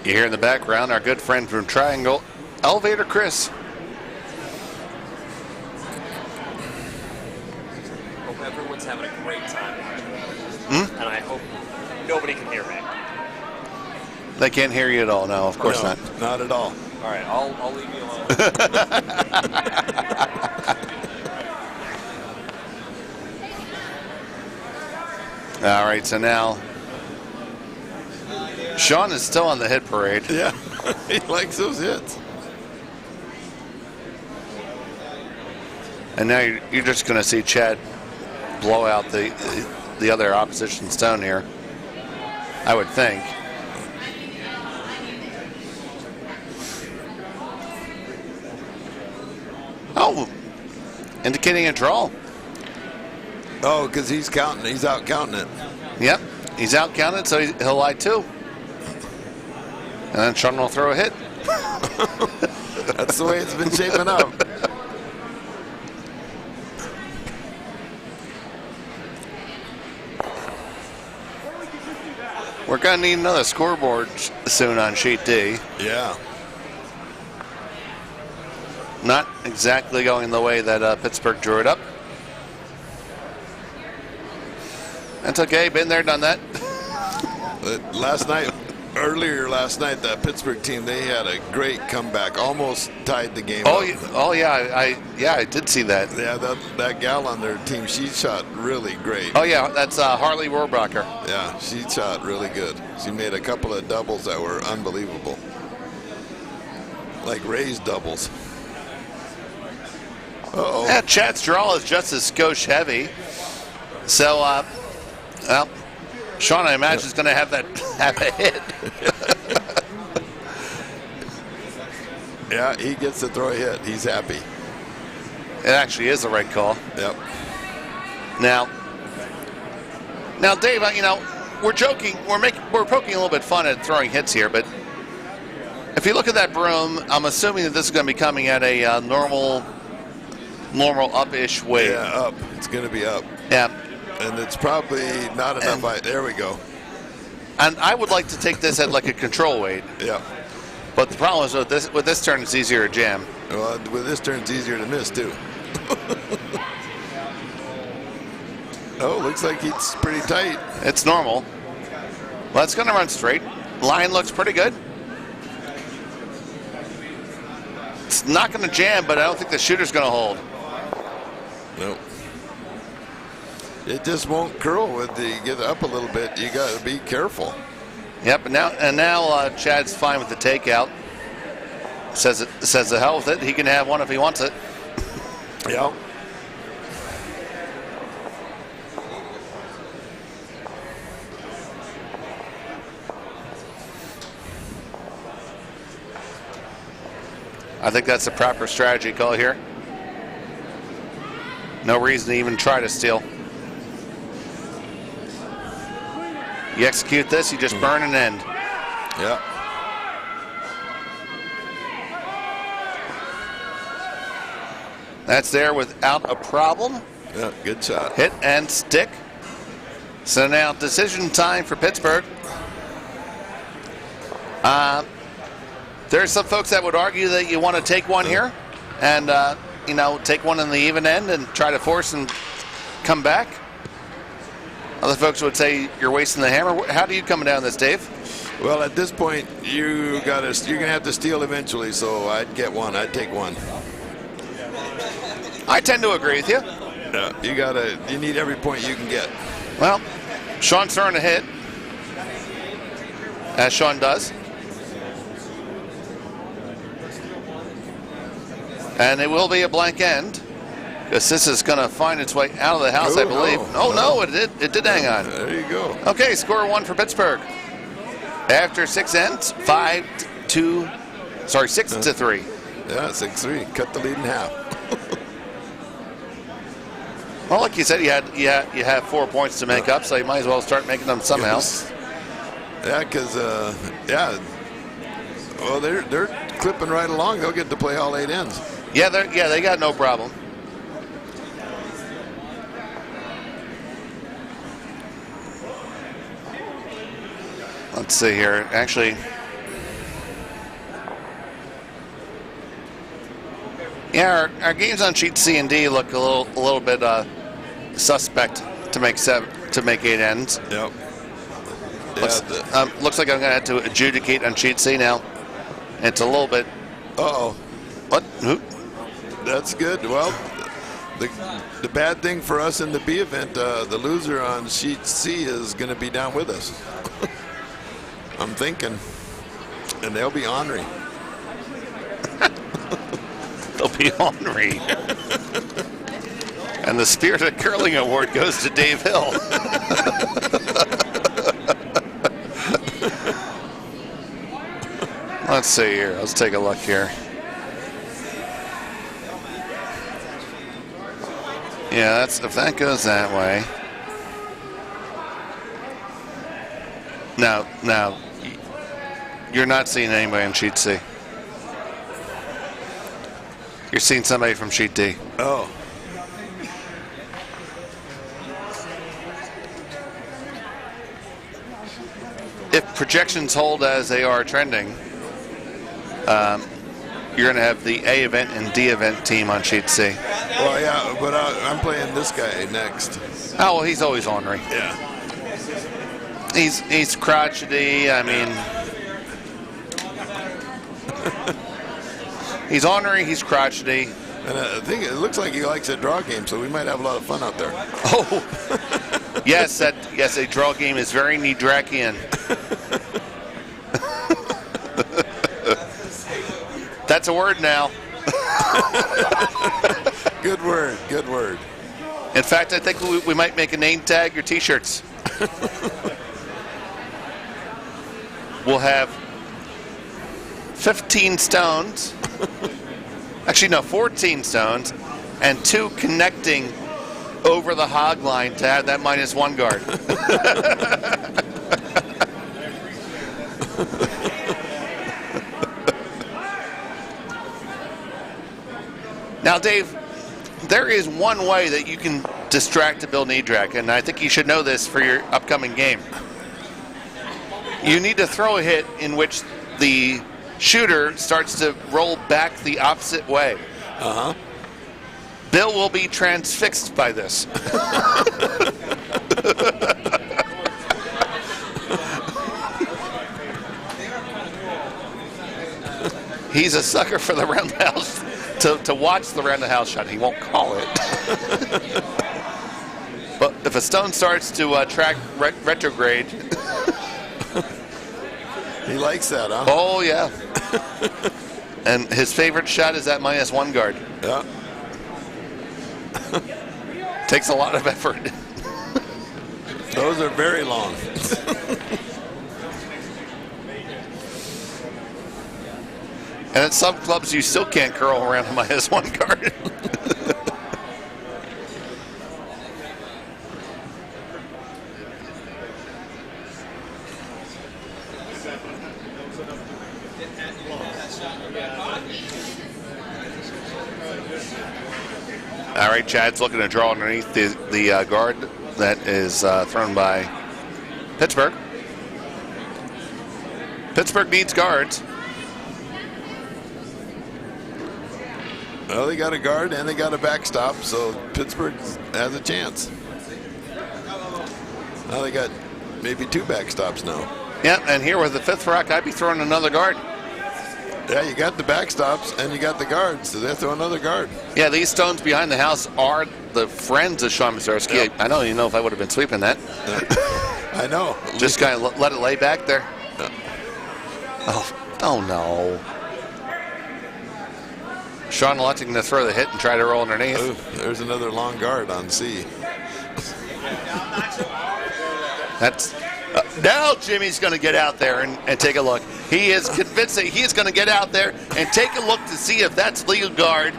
You hear in the background our good friend from Triangle, Elevator Chris. Hope everyone's having a great time. Hmm? And I hope nobody can hear me. They can't hear you at all. No, of course not. Not at all. All right, I'll leave you alone. All right, so now Sean is still on the hit parade. Yeah, he likes those hits. And now you're just going to see Chad blow out the other opposition stone here, I would think. Oh, indicating a draw. Oh, because he's counting. He's out counting it. Yep, he's out counted, so he'll lie too. And then Sean will throw a hit. That's the way it's been shaping up. We're going to need another scoreboard soon on sheet D. Yeah. Not exactly going the way that Pittsburgh drew it up. That's okay. Been there, done that. Earlier last night, that Pittsburgh team, they had a great comeback. Almost tied the game Oh, up. I did see that. Yeah, that gal on their team, she shot really great. Oh, yeah, that's Harley Rohrabacher. Yeah, she shot really good. She made a couple of doubles that were unbelievable. Like raised doubles. Uh-oh. Yeah, Chad's draw is just as skosh heavy. So, well, Sean, I imagine, is going to have a hit. Yeah, he gets to throw a hit. He's happy. It actually is the right call. Yep. Now, Dave, we're joking. We're poking a little bit fun at throwing hits here, but if you look at that broom, I'm assuming that this is going to be coming at a normal up-ish weight. Yeah, up. It's going to be up. Yeah. And it's probably not enough. There we go. And I would like to take this at like a control weight. Yeah. But the problem is with this turn, it's easier to jam. Well, with this turn, it's easier to miss, too. Oh, looks like it's pretty tight. It's normal. Well, it's going to run straight. Line looks pretty good. It's not going to jam, but I don't think the shooter's going to hold. Nope. It just won't curl with the get up a little bit. You got to be careful. Yep, and now Chad's fine with the takeout. Says the hell with it. He can have one if he wants it. Yeah. I think that's the proper strategy call here. No reason to even try to steal. You execute this, you just burn and end. Yeah. That's there without a problem. Yeah, good shot. Hit and stick. So now decision time for Pittsburgh. There's some folks that would argue that you want to take one here and, take one in the even end and try to force and come back. Other folks would say you're wasting the hammer. How do you come down this, Dave? Well, at this point, you're gonna have to steal eventually. So I'd get one. I'd take one. I tend to agree with you. Yeah, you need every point you can get. Well, Sean's throwing a hit, as Sean does. And it will be a blank end, because this is going to find its way out of the house, I believe. No, it did hang on. There you go. Okay, score 1 for Pittsburgh. After 6 ends, 6 to 3. Yeah, 6-3. Cut the lead in half. Well, like you said, you have 4 points to make up, so you might as well start making them somehow. Yeah, because well, they're clipping right along. They'll get to play all 8 ends. Yeah, they got no problem. Let's see here. Actually, yeah, our games on sheet C and D look a little bit suspect to make 8 ends. Yep. Looks like I'm going to have to adjudicate on sheet C now. It's a little bit. Uh-oh. What? Who? That's good. Well, the bad thing for us in the B event, the loser on sheet C is going to be down with us. I'm thinking. And they'll be ornery. They'll be ornery. And the Spirit of Curling Award goes to Dave Hill. Let's see here. Let's take a look here. Yeah, if that goes that way. No, you're not seeing anybody on sheet C. You're seeing somebody from sheet D. Oh. If projections hold as they are trending, you're going to have the A event and D event team on sheet C. Well, yeah, but I'm playing this guy next. Oh, well, he's always ornery. Yeah. He's crotchety. I mean, he's ornery. He's crotchety. And I think it looks like he likes a draw game, so we might have a lot of fun out there. Oh, yes, a draw game is very Nidrakian. That's a word now. Good word, good word. In fact, I think we might make a name tag your T-shirts. We'll have 15 stones. Actually, no, 14 stones, and 2 connecting over the hog line to have that -1 guard. Now, Dave, there is one way that you can distract a Bill Niedrak, and I think you should know this for your upcoming game. You need to throw a hit in which the shooter starts to roll back the opposite way. Uh-huh. Bill will be transfixed by this. He's a sucker for the roundhouse, to watch the roundhouse shot. He won't call it. But if if a stone starts to track retrograde, He likes that, huh? oh yeah. And his favorite shot is that -1 guard. Yeah. Takes a lot of effort. Those are very long. And at some clubs, you still can't curl around a -1 guard. All right, Chad's looking to draw underneath the guard that is thrown by Pittsburgh. Pittsburgh needs guards. Well, they got a guard and they got a backstop, so Pittsburgh has a chance. Now they got maybe 2 backstops now. Yeah, and here with the 5th rock, I'd be throwing another guard. Yeah, you got the backstops and you got the guards, so they throw another guard. Yeah, these stones behind the house are the friends of Sean Mazersky. Yep. I don't even know if I would have been sweeping that. I know. Just kind of let it lay back there. Yeah. Oh no. Sean electing to throw the hit and try to roll underneath. Ooh, there's another long guard on C. That's now Jimmy's going to get out there and take a look. He is convinced that he is going to get out there and take a look to see if that's legal guard.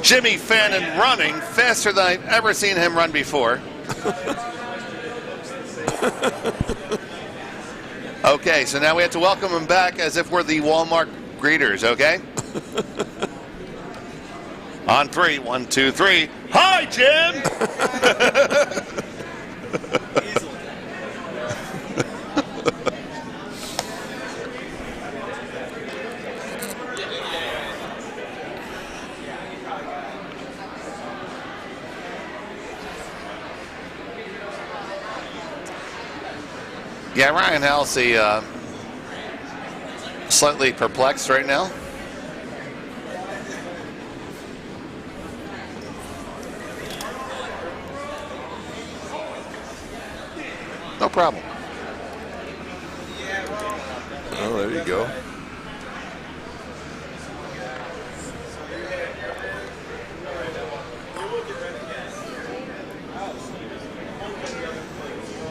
Jimmy Fannin running faster than I've ever seen him run before. Okay, so now we have to welcome him back as if we're the Walmart greeters, okay? On 3, 1, 2, 3. Hi, Jim! Yeah, Ryan Halsey slightly perplexed right now. No problem. Oh, there you go.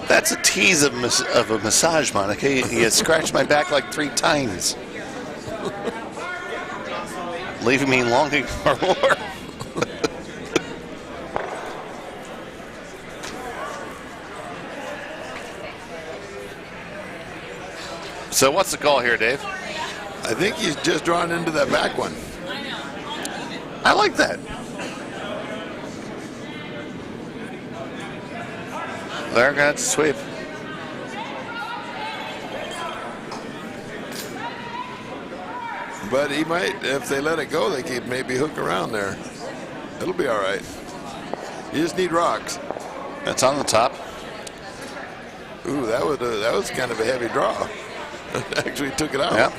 That's a tease of a massage, Monica. You scratched my back like 3 times. Leaving me longing for more. So what's the call here, Dave? I think he's just drawn into that back one. I like that. They're going to sweep. But he might, if they let it go, they could maybe hook around there. It'll be all right. You just need rocks. That's on the top. Ooh, that was kind of a heavy draw. Actually took it out. Yep.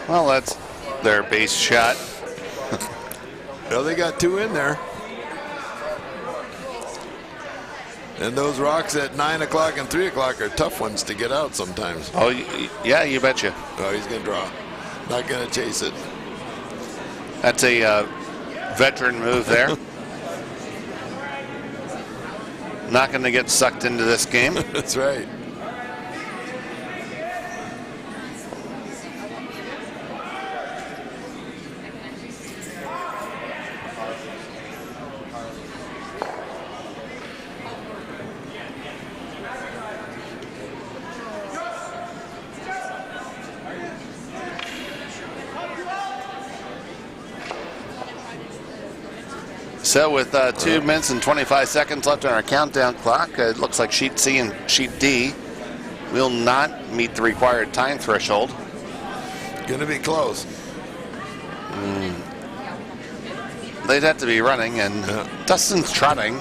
Well, that's their base shot. Well, they got 2 in there. And those rocks at 9 o'clock and 3 o'clock are tough ones to get out sometimes. Oh, yeah, you betcha. Oh, he's going to draw. Not going to chase it. That's a veteran move there. Not going to get sucked into this game. That's right. So with 2 minutes and 25 seconds left on our countdown clock, it looks like Sheet C and Sheet D will not meet the required time threshold. Going to be close. They'd have to be running, and Dustin's trotting.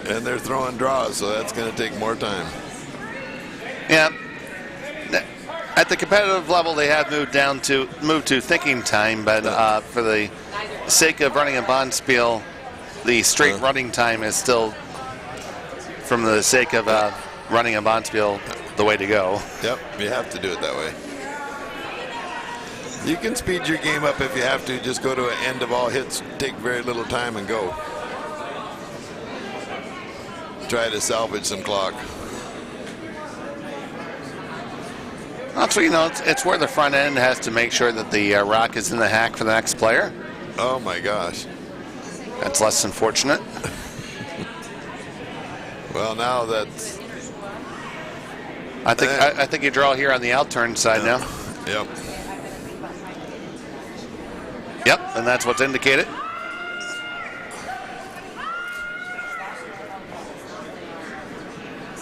And they're throwing draws, so that's going to take more time. Yeah. At the competitive level, they have moved to thinking time, but for the sake of running a bonspiel, the straight running time is still, from the sake of running a bonspiel, the way to go. Yep, you have to do it that way. You can speed your game up if you have to. Just go to an end of all hits, take very little time and go. Try to salvage some clock. Also, you know, it's where the front end has to make sure that the rock is in the hack for the next player. Oh my gosh. That's less than fortunate. Well, now that's... I think you draw here on the out turn side now. Yep. Yep, and that's what's indicated.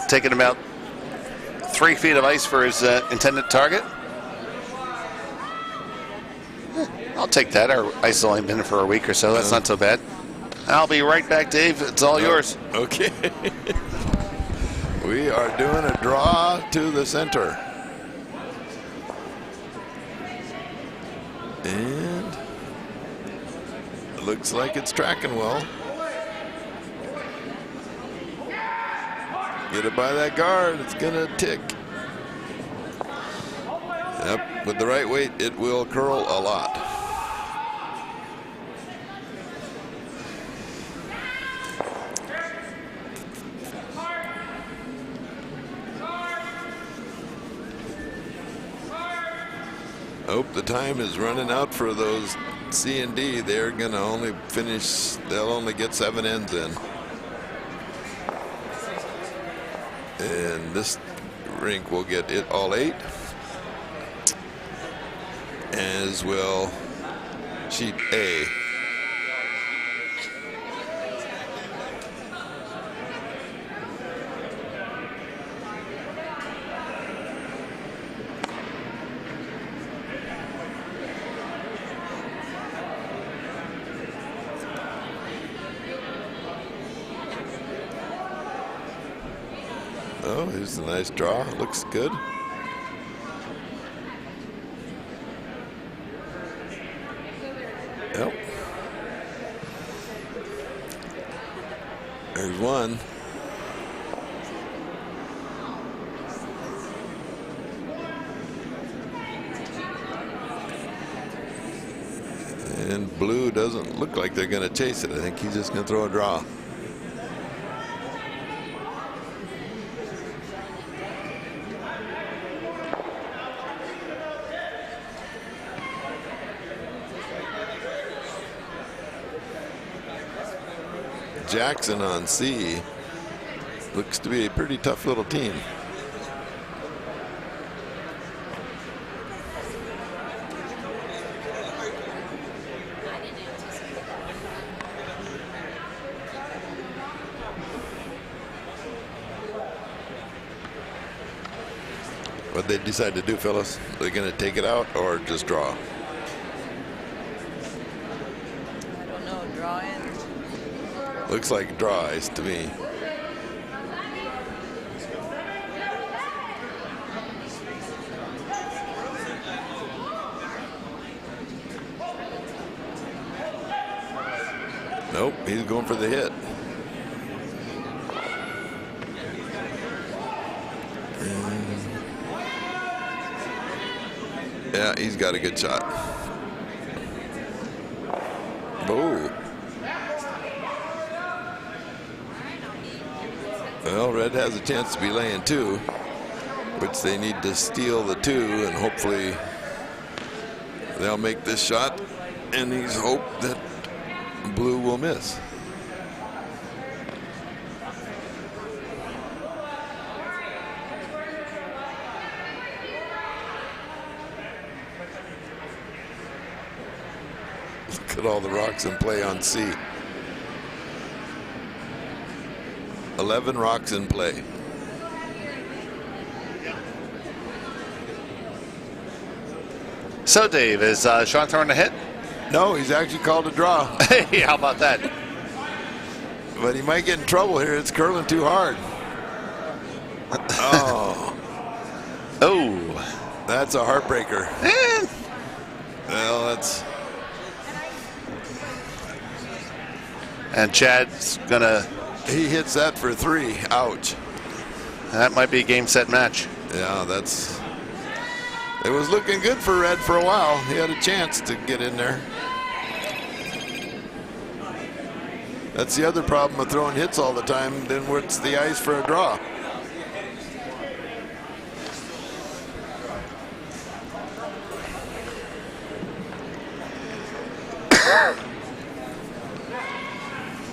Taking about 3 feet of ice for his intended target. I'll take that. Our ice has only been for a week or so. That's not so bad. I'll be right back, Dave. It's all yours. Okay. We are doing a draw to the center. And it looks like it's tracking well. Get it by that guard, it's gonna tick. Yep, with the right weight, it will curl a lot. Oh, the time is running out for those C and D. They're gonna only finish, they'll only get 7 ends in. And this rink will get it all 8. As will sheet A. Oh, here's a nice draw. Looks good. Yep. There's one. And blue doesn't look like they're going to chase it. I think he's just going to throw a draw. Jackson on C looks to be a pretty tough little team. What they decide to do, fellas? They're going to take it out or just draw? I don't know, draw in. Looks like draw ice to me. Nope, he's going for the hit. Yeah, he's got a good shot. Oh. Well, red has a chance to be laying 2, which they need to steal the 2, and hopefully they'll make this shot, and he's hope that blue will miss. Look at all the rocks in play on C. 11 rocks in play. So, Dave, is Sean throwing a hit? No, he's actually called a draw. Hey, how about that? But he might get in trouble here. It's curling too hard. Oh. Oh. That's a heartbreaker. Well, that's... And Chad's gonna. He hits that for 3. Ouch. That might be a game, set, match. Yeah, that's. It was looking good for Red for a while. He had a chance to get in there. That's the other problem with throwing hits all the time. Then what's the ice for a draw?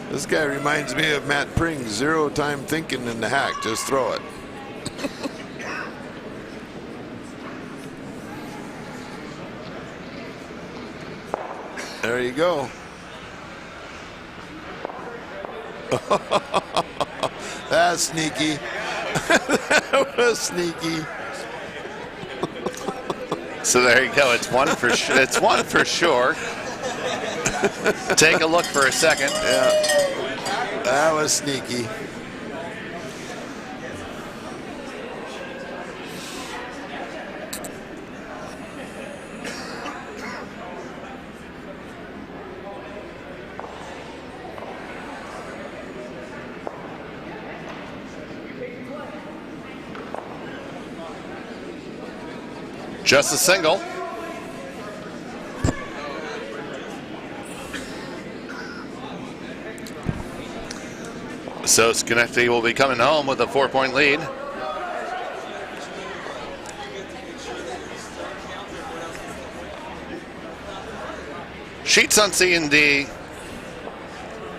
This guy reminds me of Matt Pring. 0 time thinking in the hack. Just throw it. There you go. That's sneaky. That was sneaky. So there you go. It's one for it's one for sure. Take a look for a second. Yeah, that was sneaky. Just a single. So Schenectady will be coming home with a 4-point lead. Sheets on C and D.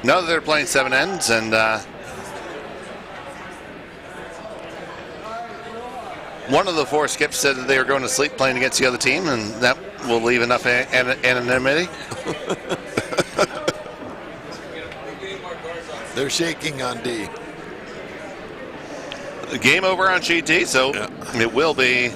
Know that they're playing 7 ends, and one of the 4 skips said that they were going to sleep playing against the other team, and that will leave enough anonymity. They're shaking on D. Game over on sheet D, so it will be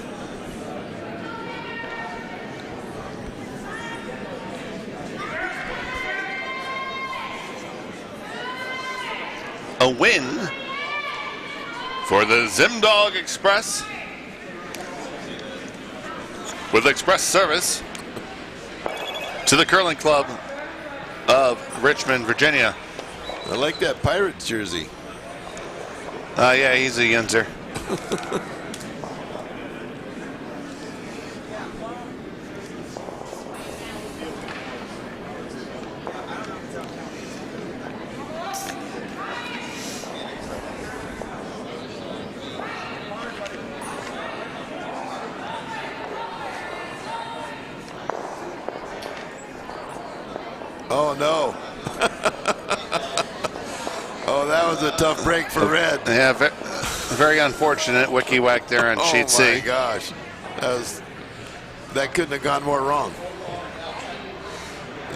a win for the Zimdog Express with express service to the Curling Club of Richmond, Virginia. I like that Pirates jersey. Yeah, he's a Yinzer. Oh, no. Oh, that was a tough break for Red. Yeah, very unfortunate wiki whack there on sheet C. Oh, my gosh. That couldn't have gone more wrong.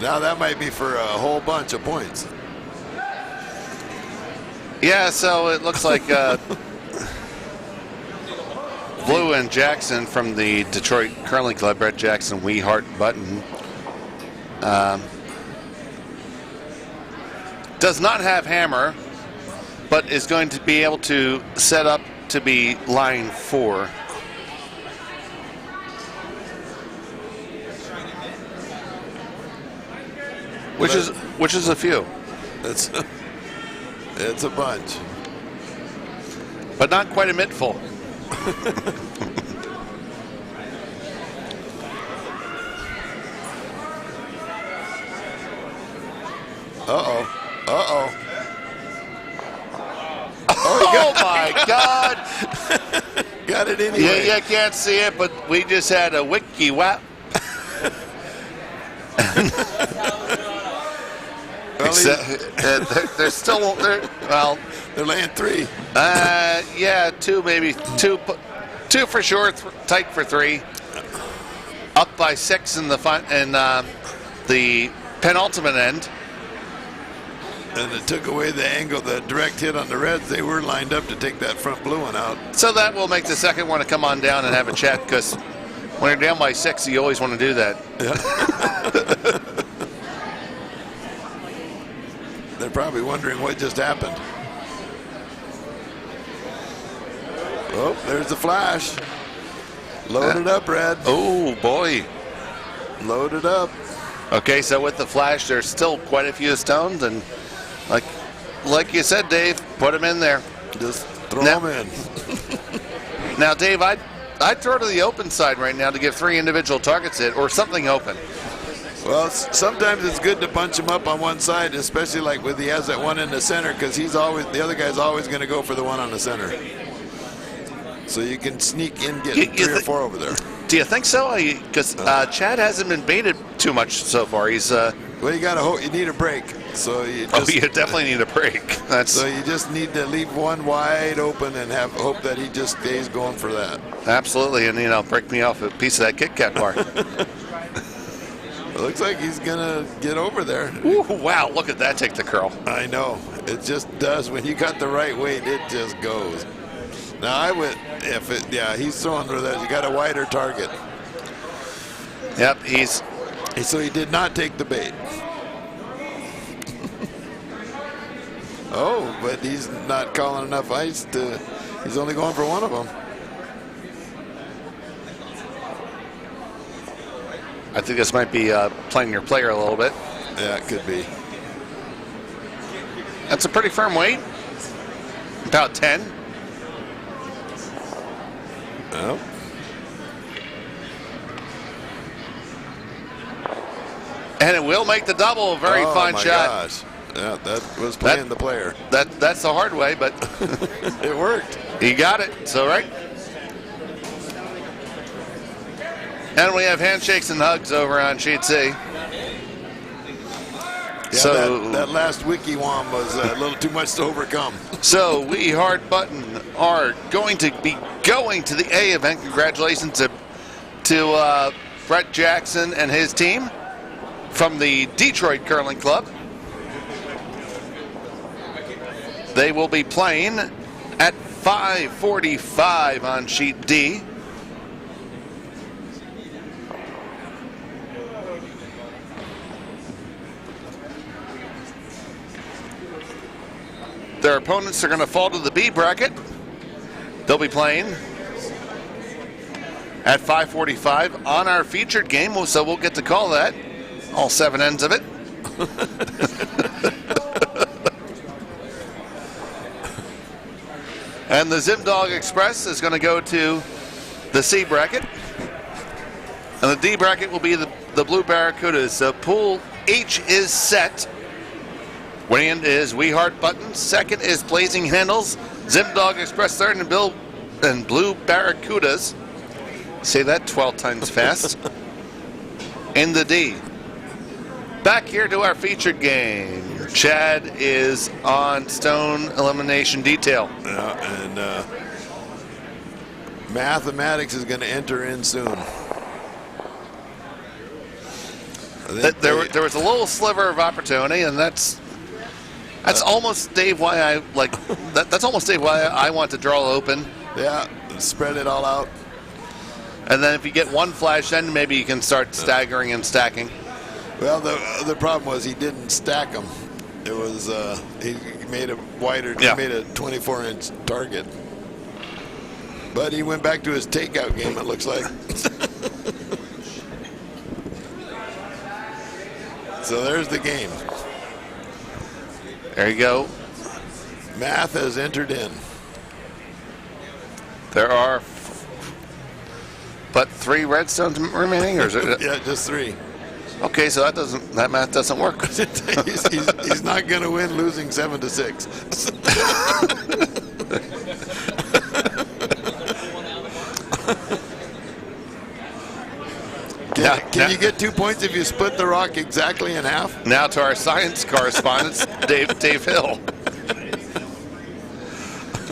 Now that might be for a whole bunch of points. Yeah, so it looks like Blue and Jackson from the Detroit Curling Club, Brett Jackson, We Heart Button, does not have hammer, but is going to be able to set up to be line 4. Which is a few. It's a bunch. But not quite a mittful. Uh-oh. Uh-oh. Oh my God! Got it anyway. Yeah, you can't see it, but we just had a wiki whap. Except they're still they're laying 3. Yeah, 2 maybe 2 for sure, tight for 3. Up by 6 in the penultimate end. And it took away the angle, the direct hit on the Reds. They were lined up to take that front blue one out. So that will make the second one to come on down and have a chat, because when you're down by 6, you always want to do that. Yeah. They're probably wondering what just happened. Oh, there's the flash. Load it up, Red. Oh, boy. Load it up. Okay, so with the flash, there's still quite a few stones, and Like you said, Dave, put him in there. Just throw Now- him in. Now, Dave, I'd throw to the open side right now to give 3 individual targets hit or something open. Well, sometimes it's good to bunch him up on one side, especially like when he has that one in the center, because the other guy's always going to go for the one on the center. So you can sneak in, get 3 or 4 over there. Do you think so? Because Chad hasn't been baited too much so far. He's Well, you need a break. So you definitely need a break. So you just need to leave one wide open and hope that he just stays going for that. Absolutely, and break me off a piece of that Kit Kat bar. It looks like he's gonna get over there. Ooh, wow, look at that take the curl. I know. It just does. When you got the right weight, it just goes. Now I would, he's throwing for that. You got a wider target. Yep, so he did not take the bait. Oh, but he's not calling enough ice he's only going for one of them. I think this might be playing your player a little bit. Yeah, it could be. That's a pretty firm weight. About 10. Oh. And it will make the double. Very fine shot. Gosh. Yeah, that was playing the player. That's the hard way, but it worked. He got it. So right. And we have handshakes and hugs over on sheet C. Yeah, So that last wiki wom was a little too much to overcome. So we Hard Button are going to be going to the A event. Congratulations to Brett Jackson and his team from the Detroit Curling Club. They will be playing at 5:45 on sheet D. Their opponents are going to fall to the B bracket. They'll be playing at 5:45 on our featured game, so we'll get to call that. All 7 ends of it. And the Zimdog Express is going to go to the C bracket. And the D bracket will be the Blue Barracudas. So Pool H is set. Winning is We Heart Button. Second is Blazing Handles. Zimdog Express third, and Blue Barracudas. Say that 12 times fast. In the D. Back here to our featured game. Chad is on Stone Elimination Detail. And Mathematics is going to enter in soon. There was a little sliver of opportunity, and that's almost, Dave, why I like that's almost, Dave, why I want to draw open. Yeah, spread it all out. And then if you get one flash, then maybe you can start staggering and stacking. Well, the problem was he didn't stack them. It was he made a wider. Yeah. He made a 24-inch target. But he went back to his takeout game, it looks like. So there's the game. There you go. Math has entered in. There are but 3 redstones remaining, or is it? Yeah, just 3. Okay, so that math doesn't work. he's not going to win losing 7-6. Can you get 2 points if you split the rock exactly in half? Now to our science correspondent, Dave Hill.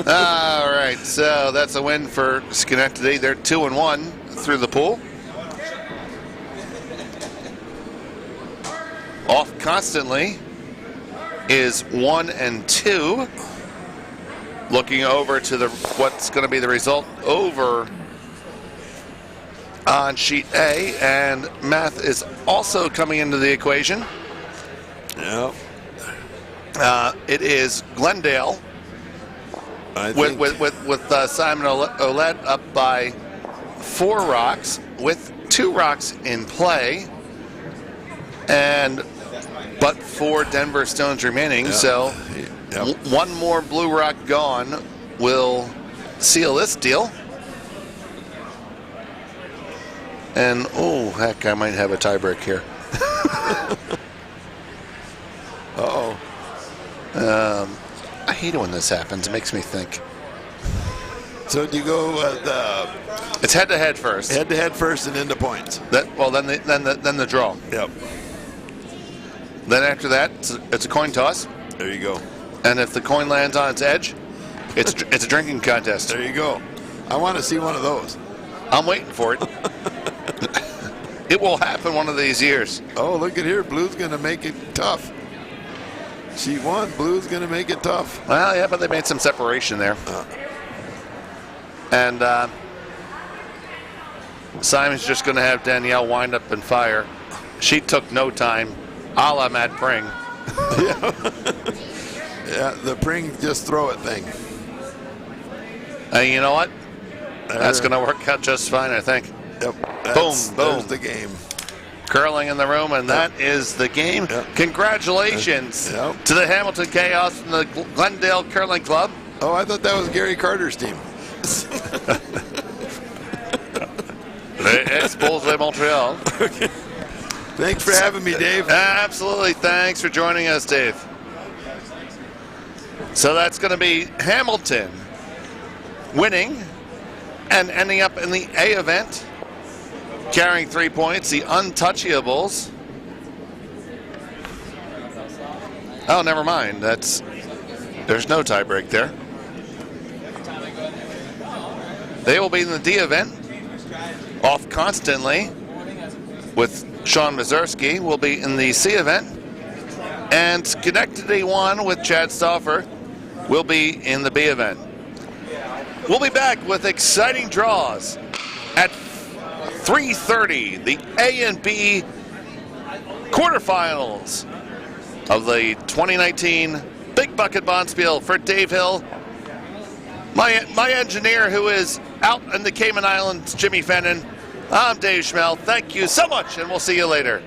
All right, so that's a win for Schenectady. They're 2-1 through the pool. Off constantly is 1-2. Looking over to what's going to be the result over on sheet A, and math is also coming into the equation. Yep. It is Glendale with Simon Olette up by 4 rocks with 2 rocks in play, and but 4 Denver Stones remaining. Yeah. So Yep. one more Blue Rock gone will seal this deal. And, oh, heck, I might have a tiebreak here. Uh-oh. I hate it when this happens. It makes me think. So do you go It's head-to-head first. head-to-head first and into points? Then the draw. Yep. Then after that, it's a coin toss. There you go. And if the coin lands on its edge, it's a drinking contest. There you go. I want to see one of those. I'm waiting for it. It will happen one of these years. Oh, look at here. Blue's going to make it tough. She won. Blue's going to make it tough. Well, yeah, but they made some separation there. And Simon's just going to have Danielle wind up and fire. She took no time, a la Matt Pring. Yeah, the Pring just throw it thing. And you know what? That's going to work out just fine, I think. Yep. Boom, There's boom. the game. Curling in the room, and that is the game. Yep. Congratulations Yep. to the Hamilton Chaos and the Glendale Curling Club. Oh, I thought that was Gary Carter's team. Les Expos de Montreal. Thanks for having me, Dave. Absolutely. Thanks for joining us, Dave. So that's going to be Hamilton winning and ending up in the A event, carrying 3 points. The Untouchables. Oh, never mind. There's no tiebreak there. They will be in the D event, off constantly, with Sean Mazursky will be in the C event, and Schenectady 1 with Chad Stauffer will be in the B event. We'll be back with exciting draws at 3:30, the A and B quarterfinals of the 2019 Big Bucket Bonspiel. For Dave Hill, my engineer who is out in the Cayman Islands, Jimmy Fennon, I'm Dave Schmel. Thank you so much, and we'll see you later.